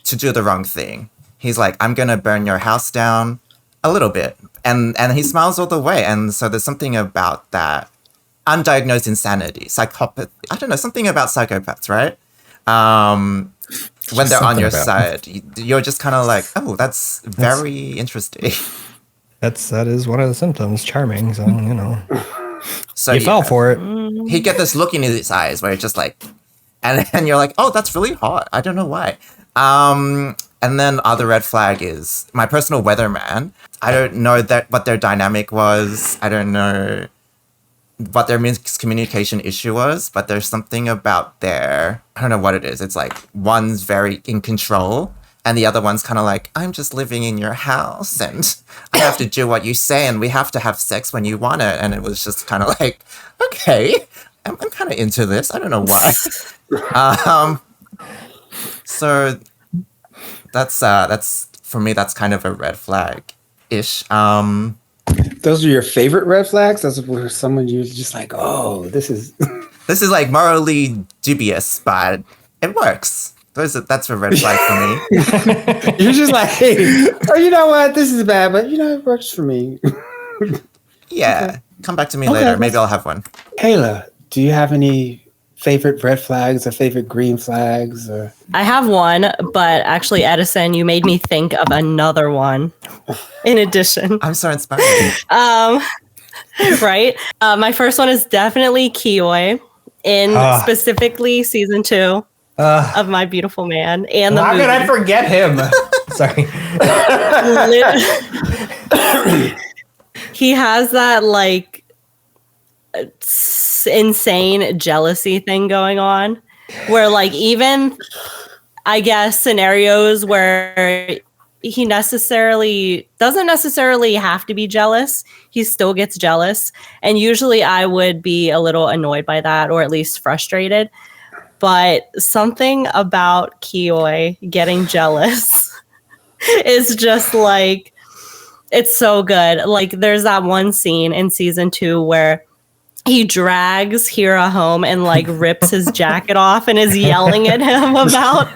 to do the wrong thing. He's like, I'm going to burn your house down a little bit. And he smiles all the way. And so there's something about that undiagnosed insanity, psychopathy. I don't know, something about psychopaths, right? When they're on your side, you're just kind of like, oh, that's very interesting. That is one of the symptoms. Charming, so So you fell for it. He get this look in his eyes where it's just like, and you're like, oh, that's really hot. I don't know why. And then other red flag is my personal weatherman. I don't know what their dynamic was. I don't know what their miscommunication issue was, but there's something about I don't know what it is. It's like one's very in control and the other one's kind of like, I'm just living in your house and I have to do what you say and we have to have sex when you want it. And it was just kind of like, okay, I'm kind of into this. I don't know why. So that's for me, that's kind of a red flag-ish. Those are your favorite red flags? Those were someone you're just like, oh, this is like morally dubious, but it works. That's a red flag for me. You're just like, hey, oh, you know what? This is bad, but it works for me. Yeah. Okay. Come back to me later. Maybe I'll have one. Kayla, do you have any favorite red flags or favorite green flags? Or I have one, but actually, Edison, you made me think of another one in addition. I'm so inspired. Right? My first one is definitely Kioi in specifically season 2 of My Beautiful Man and the movie. How could I forget him? Sorry. he has that like insane jealousy thing going on where like even I guess scenarios where he doesn't necessarily have to be jealous, he still gets jealous, and usually I would be a little annoyed by that or at least frustrated, but something about Kioi getting jealous is just like, it's so good. Like there's that one scene in season 2 where he drags Hira home and like rips his jacket off and is yelling at him about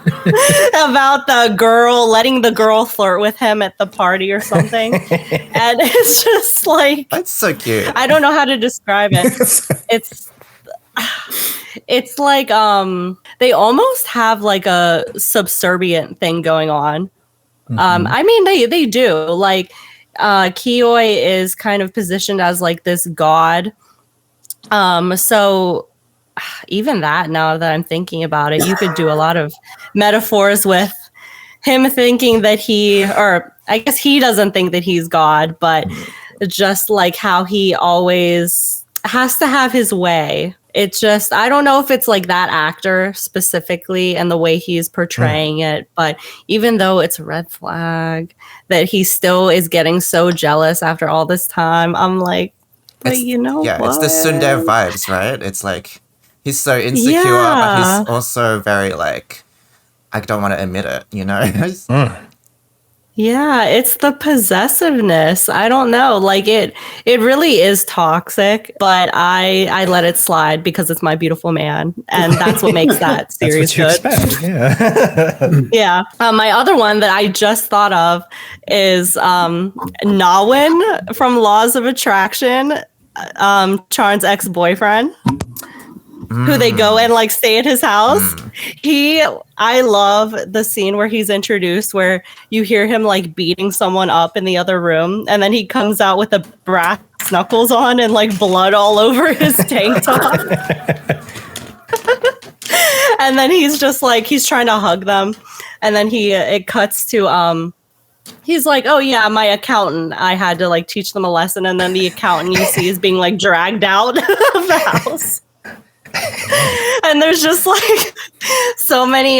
the girl, letting the girl flirt with him at the party or something. And it's just like, That's so cute. I don't know how to describe it. It's like they almost have like a subservient thing going on. I mean they do. Like Kioi is kind of positioned as like this god. So even that, now that I'm thinking about it, you could do a lot of metaphors with him thinking that or I guess he doesn't think that he's God, but just like how he always has to have his way. It's just, I don't know if it's like that actor specifically and the way he's portraying it, but even though it's a red flag that he still is getting so jealous after all this time, I'm like, but you know what? It's the Sundar vibes, right? It's like he's so insecure, but he's also very like, I don't want to admit it, you know? Yeah, it's the possessiveness. I don't know. Like it really is toxic, but I let it slide because it's my beautiful man, and that's what makes that series good. Yeah. My other one that I just thought of is Nawin from Laws of Attraction, Charn's ex-boyfriend. Who they go and like stay at his house. I love the scene where he's introduced where you hear him like beating someone up in the other room, and then he comes out with the brass knuckles on and like blood all over his tank top. And then he's just like, he's trying to hug them, and then it cuts to he's like, oh yeah, my accountant, I had to like teach them a lesson, and then the accountant you see is being like dragged out of the house. And there's just like so many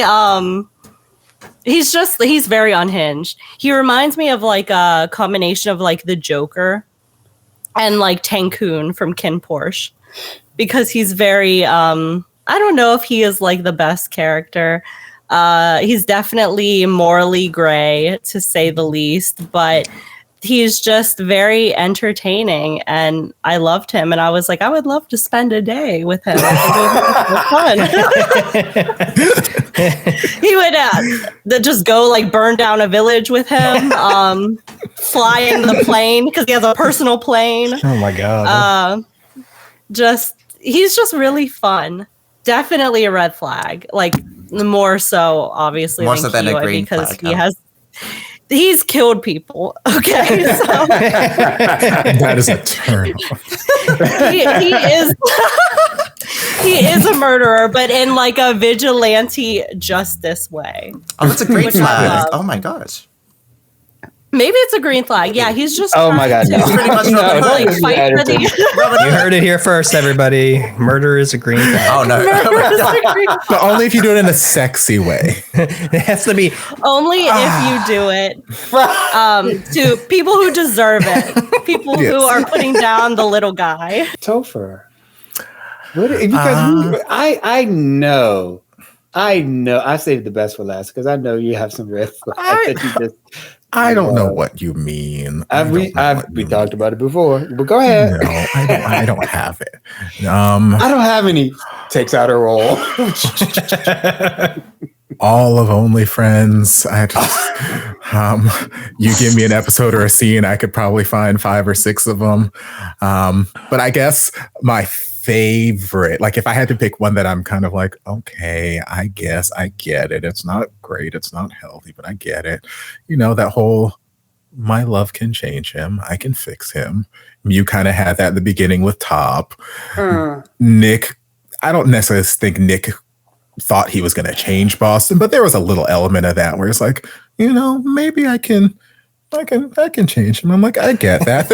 he's very unhinged. He reminds me of like a combination of like the Joker and like Tankun from Kin Porsche, because he's very I don't know if he is like the best character. He's definitely morally gray, to say the least, but he's just very entertaining, and I loved him. And I was like, I would love to spend a day with him. Fun. He would just go like burn down a village with him, fly in the plane because he has a personal plane. Oh my god! He's just really fun. Definitely a red flag. Like more so, obviously, more so than a green because flag. He's killed people. Okay, so that is a turn. He is a murderer, but in like a vigilante justice way. Oh, it's a green flag. Oh my gosh. Maybe it's a green flag. Yeah, he's just. Oh my god! He's pretty much like fight for the. You heard it here first, everybody. Murder is a green flag. Oh no! But only if you do it in a sexy way. It has to be only if you do it to people who deserve it, people who are putting down the little guy. Topher, because I know, I saved the best for last because I know you have some red flags that you just. I don't know what you mean. We talked about it before, but go ahead. No, I don't have it. I don't have any. Takes out a roll. All of OnlyFriends. You give me an episode or a scene, I could probably find 5 or 6 of them. But I guess my favorite, like if I had to pick one that I'm kind of like, okay, I guess I get it. It's not great. It's not healthy, but I get it. You know, that whole, my love can change him. I can fix him. You kind of had that at the beginning with Top. Nick, I don't necessarily think Nick thought he was going to change Boston, but there was a little element of that where it's like, you know, maybe I can I can change them. I'm like, I get that.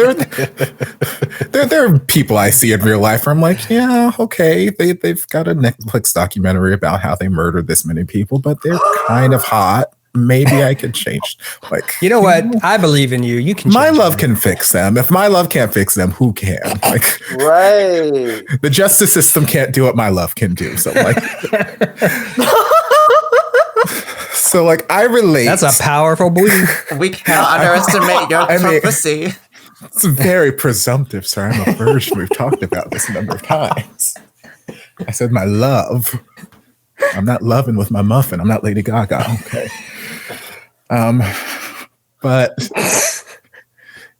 There are people I see in real life where I'm like, yeah, okay, they've got a Netflix documentary about how they murdered this many people, but they're kind of hot. Maybe I could change. Like, you know what? I believe in you. You can. My love can fix them. If my love can't fix them, who can? Like, Right. The justice system can't do what my love can do. So like. So, like, I relate. That's a powerful belief. We cannot underestimate your prophecy. It's very presumptive, sir. I'm a virgin. We've talked about this a number of times. I said my love. I'm not loving with my muffin. I'm not Lady Gaga. Okay. But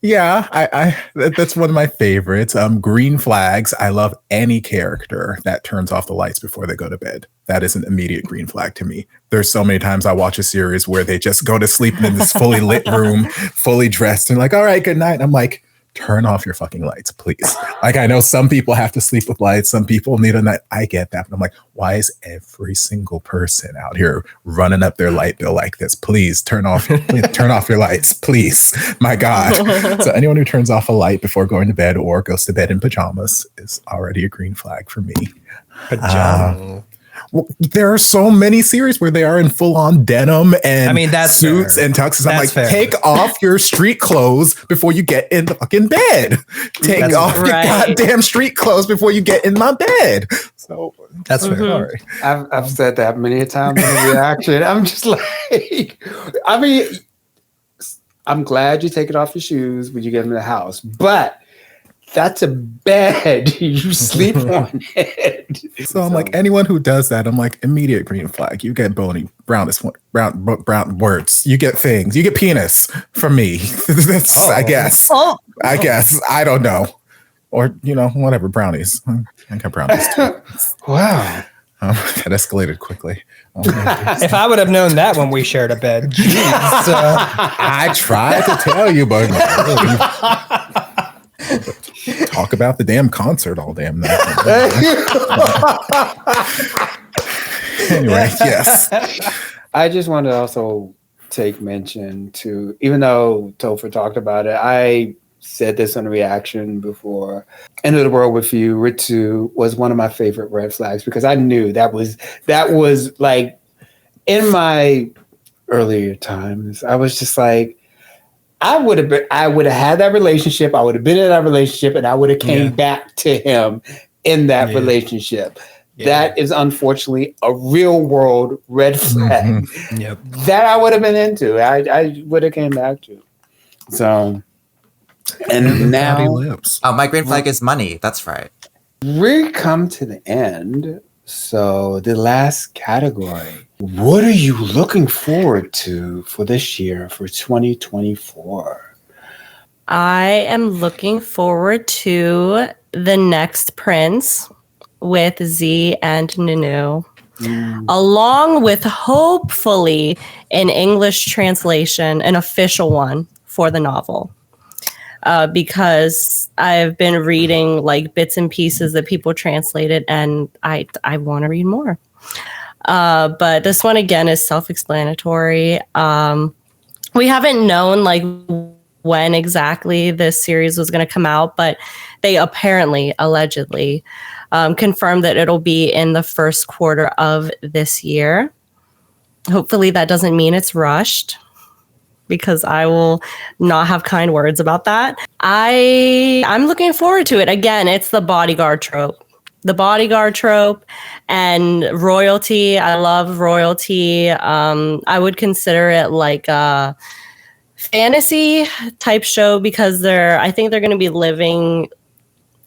yeah, I that's one of my favorites. Green flags. I love any character that turns off the lights before they go to bed. That is an immediate green flag to me. There's so many times I watch a series where they just go to sleep in this fully lit room, fully dressed, and like, all right, good night. I'm like, turn off your fucking lights, please. Like, I know some people have to sleep with lights. Some people need a night. I get that. But I'm like, why is every single person out here running up their light bill like this? Please turn off your lights, please. My God. So anyone who turns off a light before going to bed or goes to bed in pajamas is already a green flag for me. Pajamas. Well, there are so many series where they are in full-on denim and that's suits fair. and tuxes. I'm like, Fair. take off your street clothes before you get in the fucking bed. Take off your goddamn street clothes before you get in my bed. So that's fair. Sorry. I've said that many a time in the reaction. I'm just like, I mean, I'm glad you take it off your shoes when you get in the house, but that's a bed. You sleep on it. So I'm like, anyone who does that, I'm like, immediate green flag. You get brown words. You get things. You get penis from me. That's, I guess. I guess. I don't know. Or, whatever, brownies. I got brownies too. Wow. That escalated quickly. If I would have known that when we shared a bed, geez, I tried to tell you, but talk about the damn concert all damn night. Anyway, yes. I just want to also take mention to, even though Topher talked about it, I said this on a reaction before. End of the World with You, Ritsu was one of my favorite red flags because I knew that was like in my earlier times. I was just like, I would have had that relationship. I would have been in that relationship, and I would have came back to him in that relationship. Yeah. That is unfortunately a real world red flag that I would have been into. I would have came back to. So, and now my green flag is money. That's right. We come to the end. So the last category. What are you looking forward to for this year, for 2024? I am looking forward to the next Prince with Z and Nunu, along with hopefully an English translation, an official one for the novel. Because I've been reading like bits and pieces that people translated, and I want to read more. But this one again is self-explanatory. We haven't known like when exactly this series was going to come out, but they allegedly confirmed that it'll be in the first quarter of this year. Hopefully that doesn't mean it's rushed, because I will not have kind words about that. I'm looking forward to it. Again, it's the bodyguard trope. The bodyguard trope and royalty. I love royalty. I would consider it like a fantasy type show because I think they're going to be living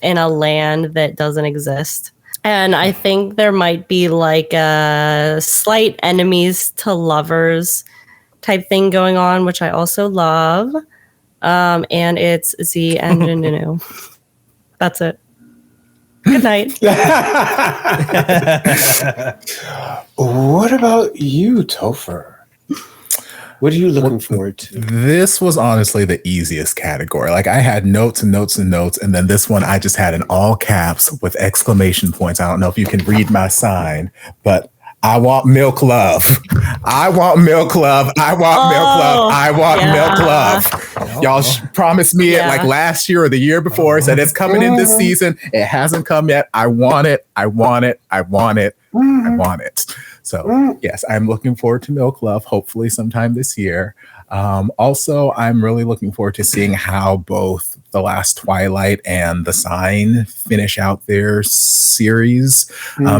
in a land that doesn't exist. And I think there might be like a slight enemies to lovers type thing going on, which I also love. And it's Z and Nunu. That's it. Good night. What about you, Topher? What are you looking forward to? This was honestly the easiest category. Like I had notes and notes and notes, and then this one I just had in all caps with exclamation points. I don't know if you can read my sign, but I want milk love. I want milk love. I want milk love. I want milk love. Y'all promised me it like last year or the year before. Said it's coming in this season. It hasn't come yet. I want it. I want it. I want it. I want it. So yes, I'm looking forward to milk love. Hopefully sometime this year. Also, I'm really looking forward to seeing how both The Last Twilight and The Sign finish out their series,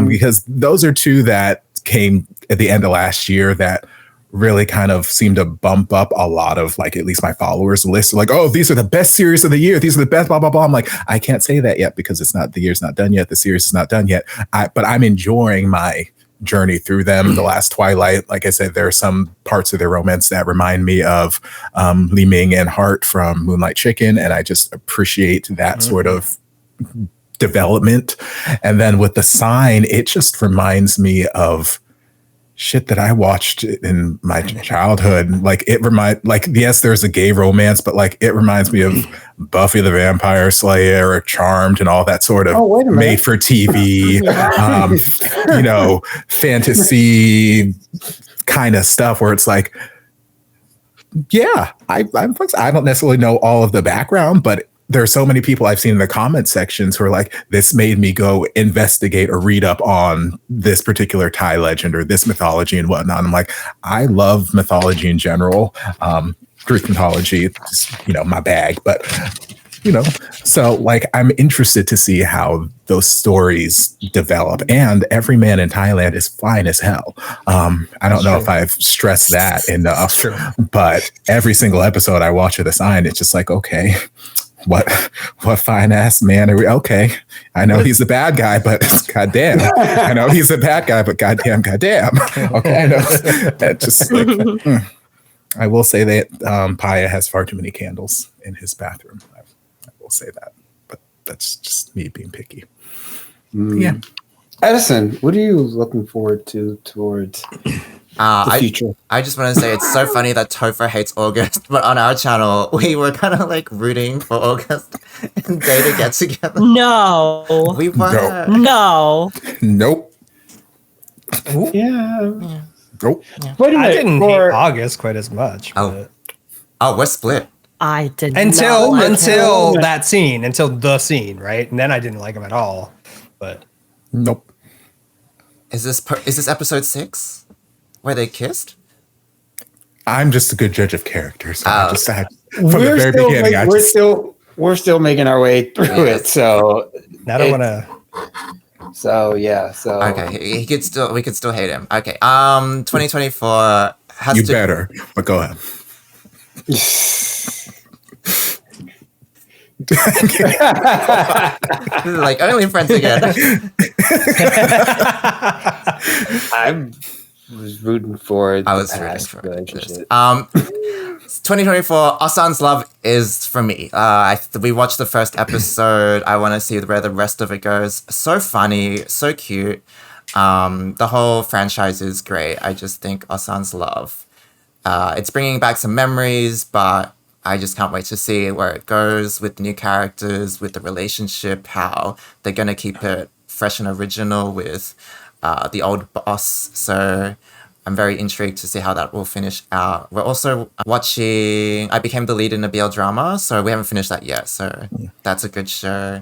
because those are two that came at the end of last year that really kind of seemed to bump up a lot of, like, at least my followers list. Like, oh, these are the best series of the year. These are the best, blah, blah, blah. I'm like, I can't say that yet because the year's not done yet. The series is not done yet. But I'm enjoying my journey through them. The Last Twilight, like I said, there are some parts of their romance that remind me of Li Ming and Hart from Moonlight Chicken, and I just appreciate that sort of development. And then with The Sign, it just reminds me of shit that I watched in my childhood. Like yes, there's a gay romance, but like it reminds me of Buffy the Vampire Slayer or Charmed and all that sort of made for TV, fantasy kind of stuff where it's like, I don't necessarily know all of the background, but there are so many people I've seen in the comment sections who are like, this made me go investigate or read up on this particular Thai legend or this mythology and whatnot. I'm like, I love mythology in general. Greek mythology, just, my bag. But, so like, I'm interested to see how those stories develop. And every man in Thailand is fine as hell. I don't know if I've stressed that enough, but every single episode I watch of The Sign, it's just like, okay, what fine ass man are we? Okay, I know he's a bad guy, but goddamn, I know he's a bad guy, but goddamn. Okay, I know. That just like, I will say that Paya has far too many candles in his bathroom. I will say that, but that's just me being picky. Yeah, Edison, what are you looking forward to towards the future? I just want to say it's so funny that Topher hates August, but on our channel we were kind of like rooting for August and Day to get together. No, we were. No. Nope. Yeah. Nope. Wait a minute. I didn't hate August quite as much. Oh, we're split. I did until not until the scene, right? And then I didn't like him at all. But nope. Is this episode 6? Where they kissed? I'm just a good judge of characters. So from we're the very still, beginning, like, we're still making our way through it. So I don't want to. So yeah. So okay, we could still hate him. Okay. 2024 has you better, but go ahead. Like only friends again. I was rooting for. I was rooting for this. 2024, Asan's Love is for me. We watched the first episode. I want to see where the rest of it goes. So funny, so cute. The whole franchise is great. I just think Asan's Love. It's bringing back some memories, but I just can't wait to see where it goes with the new characters, with the relationship, how they're going to keep it fresh and original with the old boss. So I'm very intrigued to see how that will finish out. We're also watching I Became the Lead in a BL drama, so we haven't finished that yet. So that's a good show.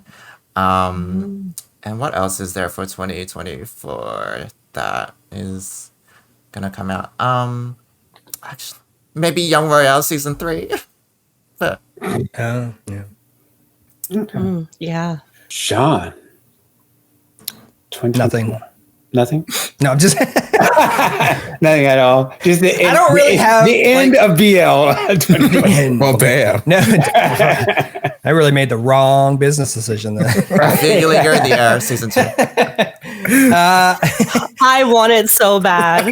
And what else is there for 2024 that is going to come out? Actually, maybe Young Royale season 3. But yeah. Okay. Yeah. Sean. Nothing. No, I'm just nothing at all. Just the end, I don't really have the end of BL. Well, damn. No, I really made the wrong business decision there. You're in the air season 2. I want it so bad.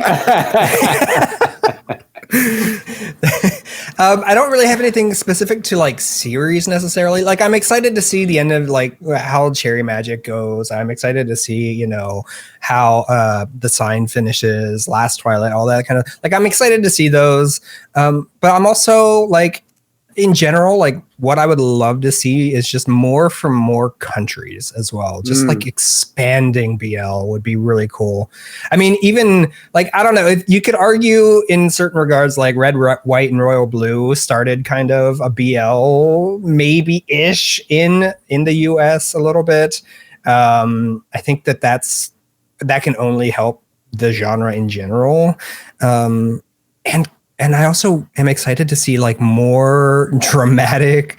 I don't really have anything specific to like series necessarily. Like I'm excited to see the end of like how Cherry Magic goes. I'm excited to see, how The Sign finishes, Last Twilight, all that kind of like I'm excited to see those. But I'm also like in general, like what I would love to see is just more from more countries as well. Just like expanding BL would be really cool. I mean, even like, I don't know, you could argue in certain regards, like Red, White, and Royal Blue started kind of a BL maybe-ish in the US a little bit. I think that can only help the genre in general. And I also am excited to see like more dramatic,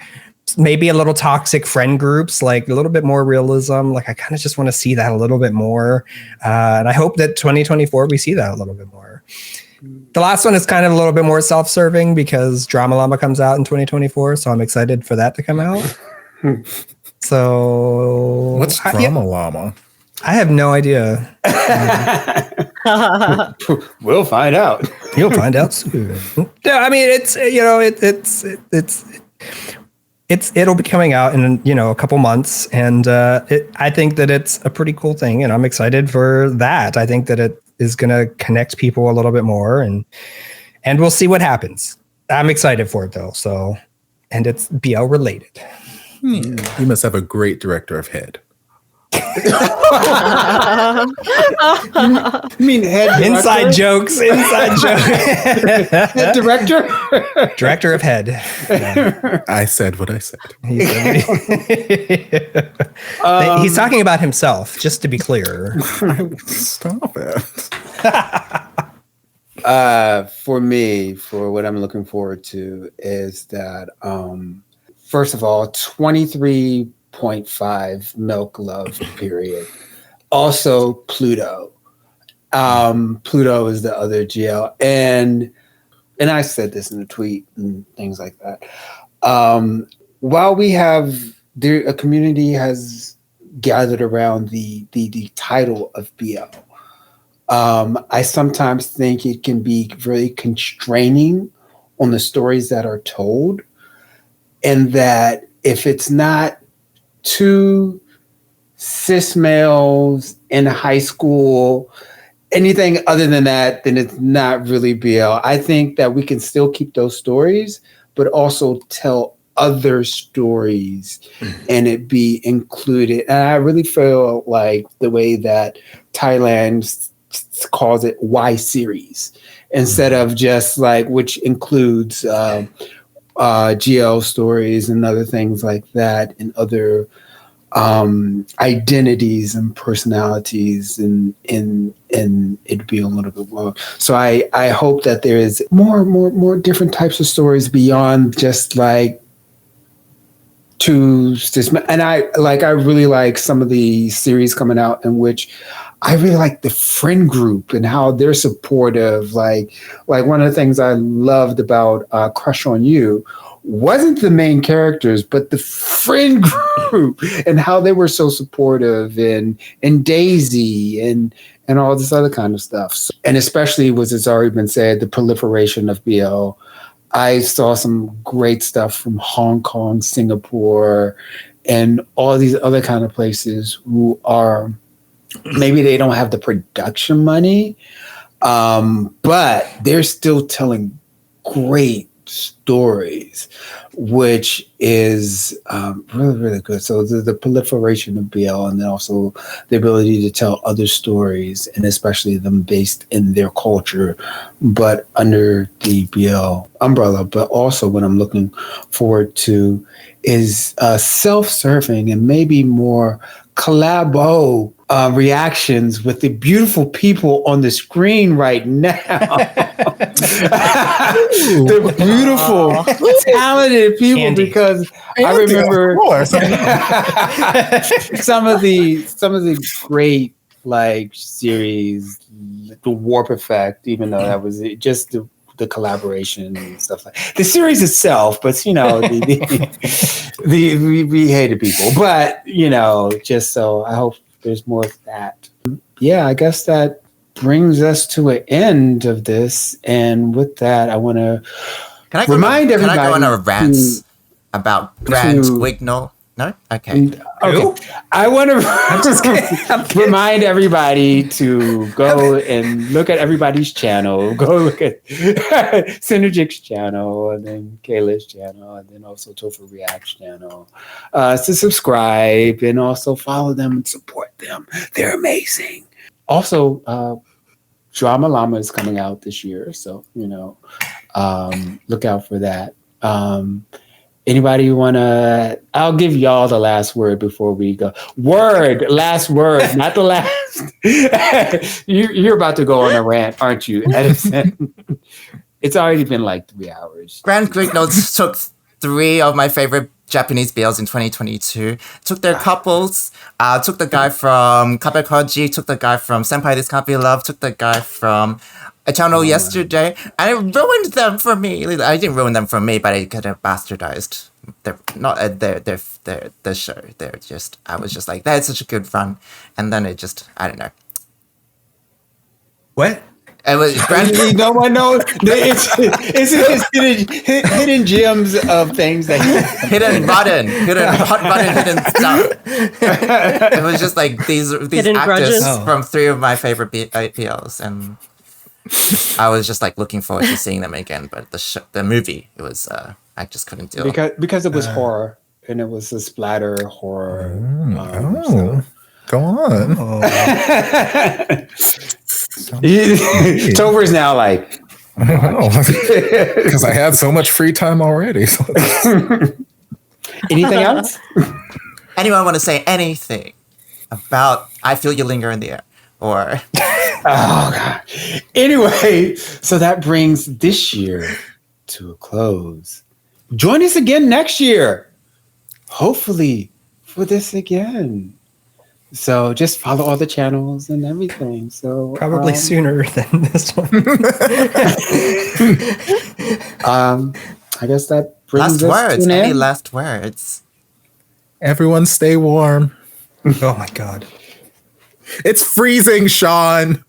maybe a little toxic friend groups, like a little bit more realism. Like I kind of just want to see that a little bit more. And I hope that 2024, we see that a little bit more. The last one is kind of a little bit more self-serving because Drama Llama comes out in 2024. So I'm excited for that to come out. So what's Drama Llama? I have no idea. We'll find out. You'll find out soon. No, I mean, it's, you know, it'll be coming out in, you know, a couple months. And I think that it's a pretty cool thing. And I'm excited for that. I think that it is going to connect people a little bit more and we'll see what happens. I'm excited for it though. So, and it's BL related. You must have a great director of head. I mean, head inside jokes. Head Director of head. Yeah. I said what I said. He's talking about himself, just to be clear. Stop it. For me, for what I'm looking forward to is that first of all, 23.5 milk love period. Also Pluto. Pluto is the other GL. And I said this in a tweet and things like that. While we have a community has gathered around the title of BL, I sometimes think it can be very constraining on the stories that are told. And that if it's not two cis males in high school, anything other than that, then it's not really BL. I think that we can still keep those stories, but also tell other stories and it be included. And I really feel like the way that Thailand calls it Y series instead of just like, which includes GL stories and other things like that, and other identities and personalities, and it'd be a little bit more. So I hope that there is more different types of stories beyond just like two. And I really like some of the series coming out in which I really like the friend group and how they're supportive. Like one of the things I loved about Crush on You wasn't the main characters, but the friend group and how they were so supportive, and Daisy and all this other kind of stuff. So, and especially, was it's already been said, the proliferation of BL. I saw some great stuff from Hong Kong, Singapore, and all these other kind of places who are, maybe they don't have the production money, but they're still telling great stories, which is really, really good. So the proliferation of BL, and then also the ability to tell other stories, and especially them based in their culture, but under the BL umbrella. But also what I'm looking forward to is self-serving and maybe more collabo reactions with the beautiful people on the screen right now. The beautiful, talented people. Candy. Because I remember some of the great like series, The Warp Effect, even though that was just the collaboration and stuff like the series itself, but you know, we hated people, but you know, just so I hope there's more of that. Yeah, I guess that brings us to an end of this. And with that, I want to remind everybody. Can I go on a rant about Grand Wignall? No? Okay. Okay. I want to remind everybody to go and look at everybody's channel. Go look at Psynergic's channel, and then Kayla's channel, and then also Topher Reacts channel. To subscribe and also follow them and support them. They're amazing. Also, Drama Llama is coming out this year, so look out for that. Anybody want to? I'll give y'all the last word before we go. Last word, not the last. You're about to go on a rant, aren't you, Edison? It's already been like 3 hours. Grand Greek Notes took 3 of my favorite Japanese BLs in 2022. Took their couples. Took the guy from Kabekoji. Took the guy from Senpai This Can't Be Love. Took the guy from Eternal Yesterday, and it ruined them for me. I didn't ruin them for me, but I kind of bastardized their show. I was just like, that's such a good run, and then it just, I don't know. What? It was no one knows. It's hidden gems of things that hidden hot button, hidden stuff. It was just like these Hidden actors grudges. from 3 of my favorite BLs, and I was just like looking forward to seeing them again. But the movie, it was I just couldn't do it because it was horror, and it was a splatter horror. Go on. Topher's now like, because I had so much free time already. anything else? Anyone want to say anything about I Feel You Linger in the Air? Or oh god. Anyway, so that brings this year to a close. Join us again next year. Hopefully for this again. So just follow all the channels and everything. So Probably sooner than this one. I guess that brings last us words. to an Any end. last words? Everyone stay warm. Oh my god. It's freezing, Sean.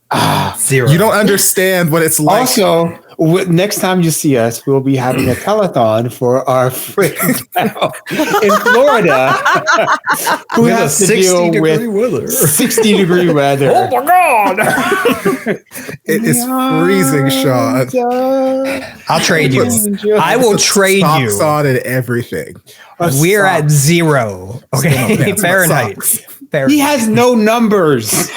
0. You don't understand what it's like. Also, next time you see us, we'll be having a telethon for our friends now in Florida who With a has to deal 60-degree with weather. 60-degree weather. Oh my god. It is freezing, Sean. I'll trade you. I will trade you. Socks on and everything. We're at 0. Okay, Fahrenheit. He has no numbers.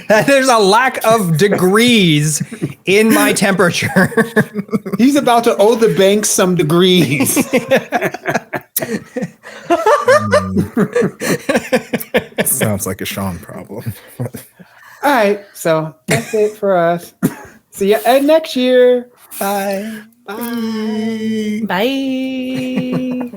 There's a lack of degrees in my temperature. He's about to owe the bank some degrees. Sounds like a Sean problem. All right, so that's it for us. See you next year. Bye. Bye.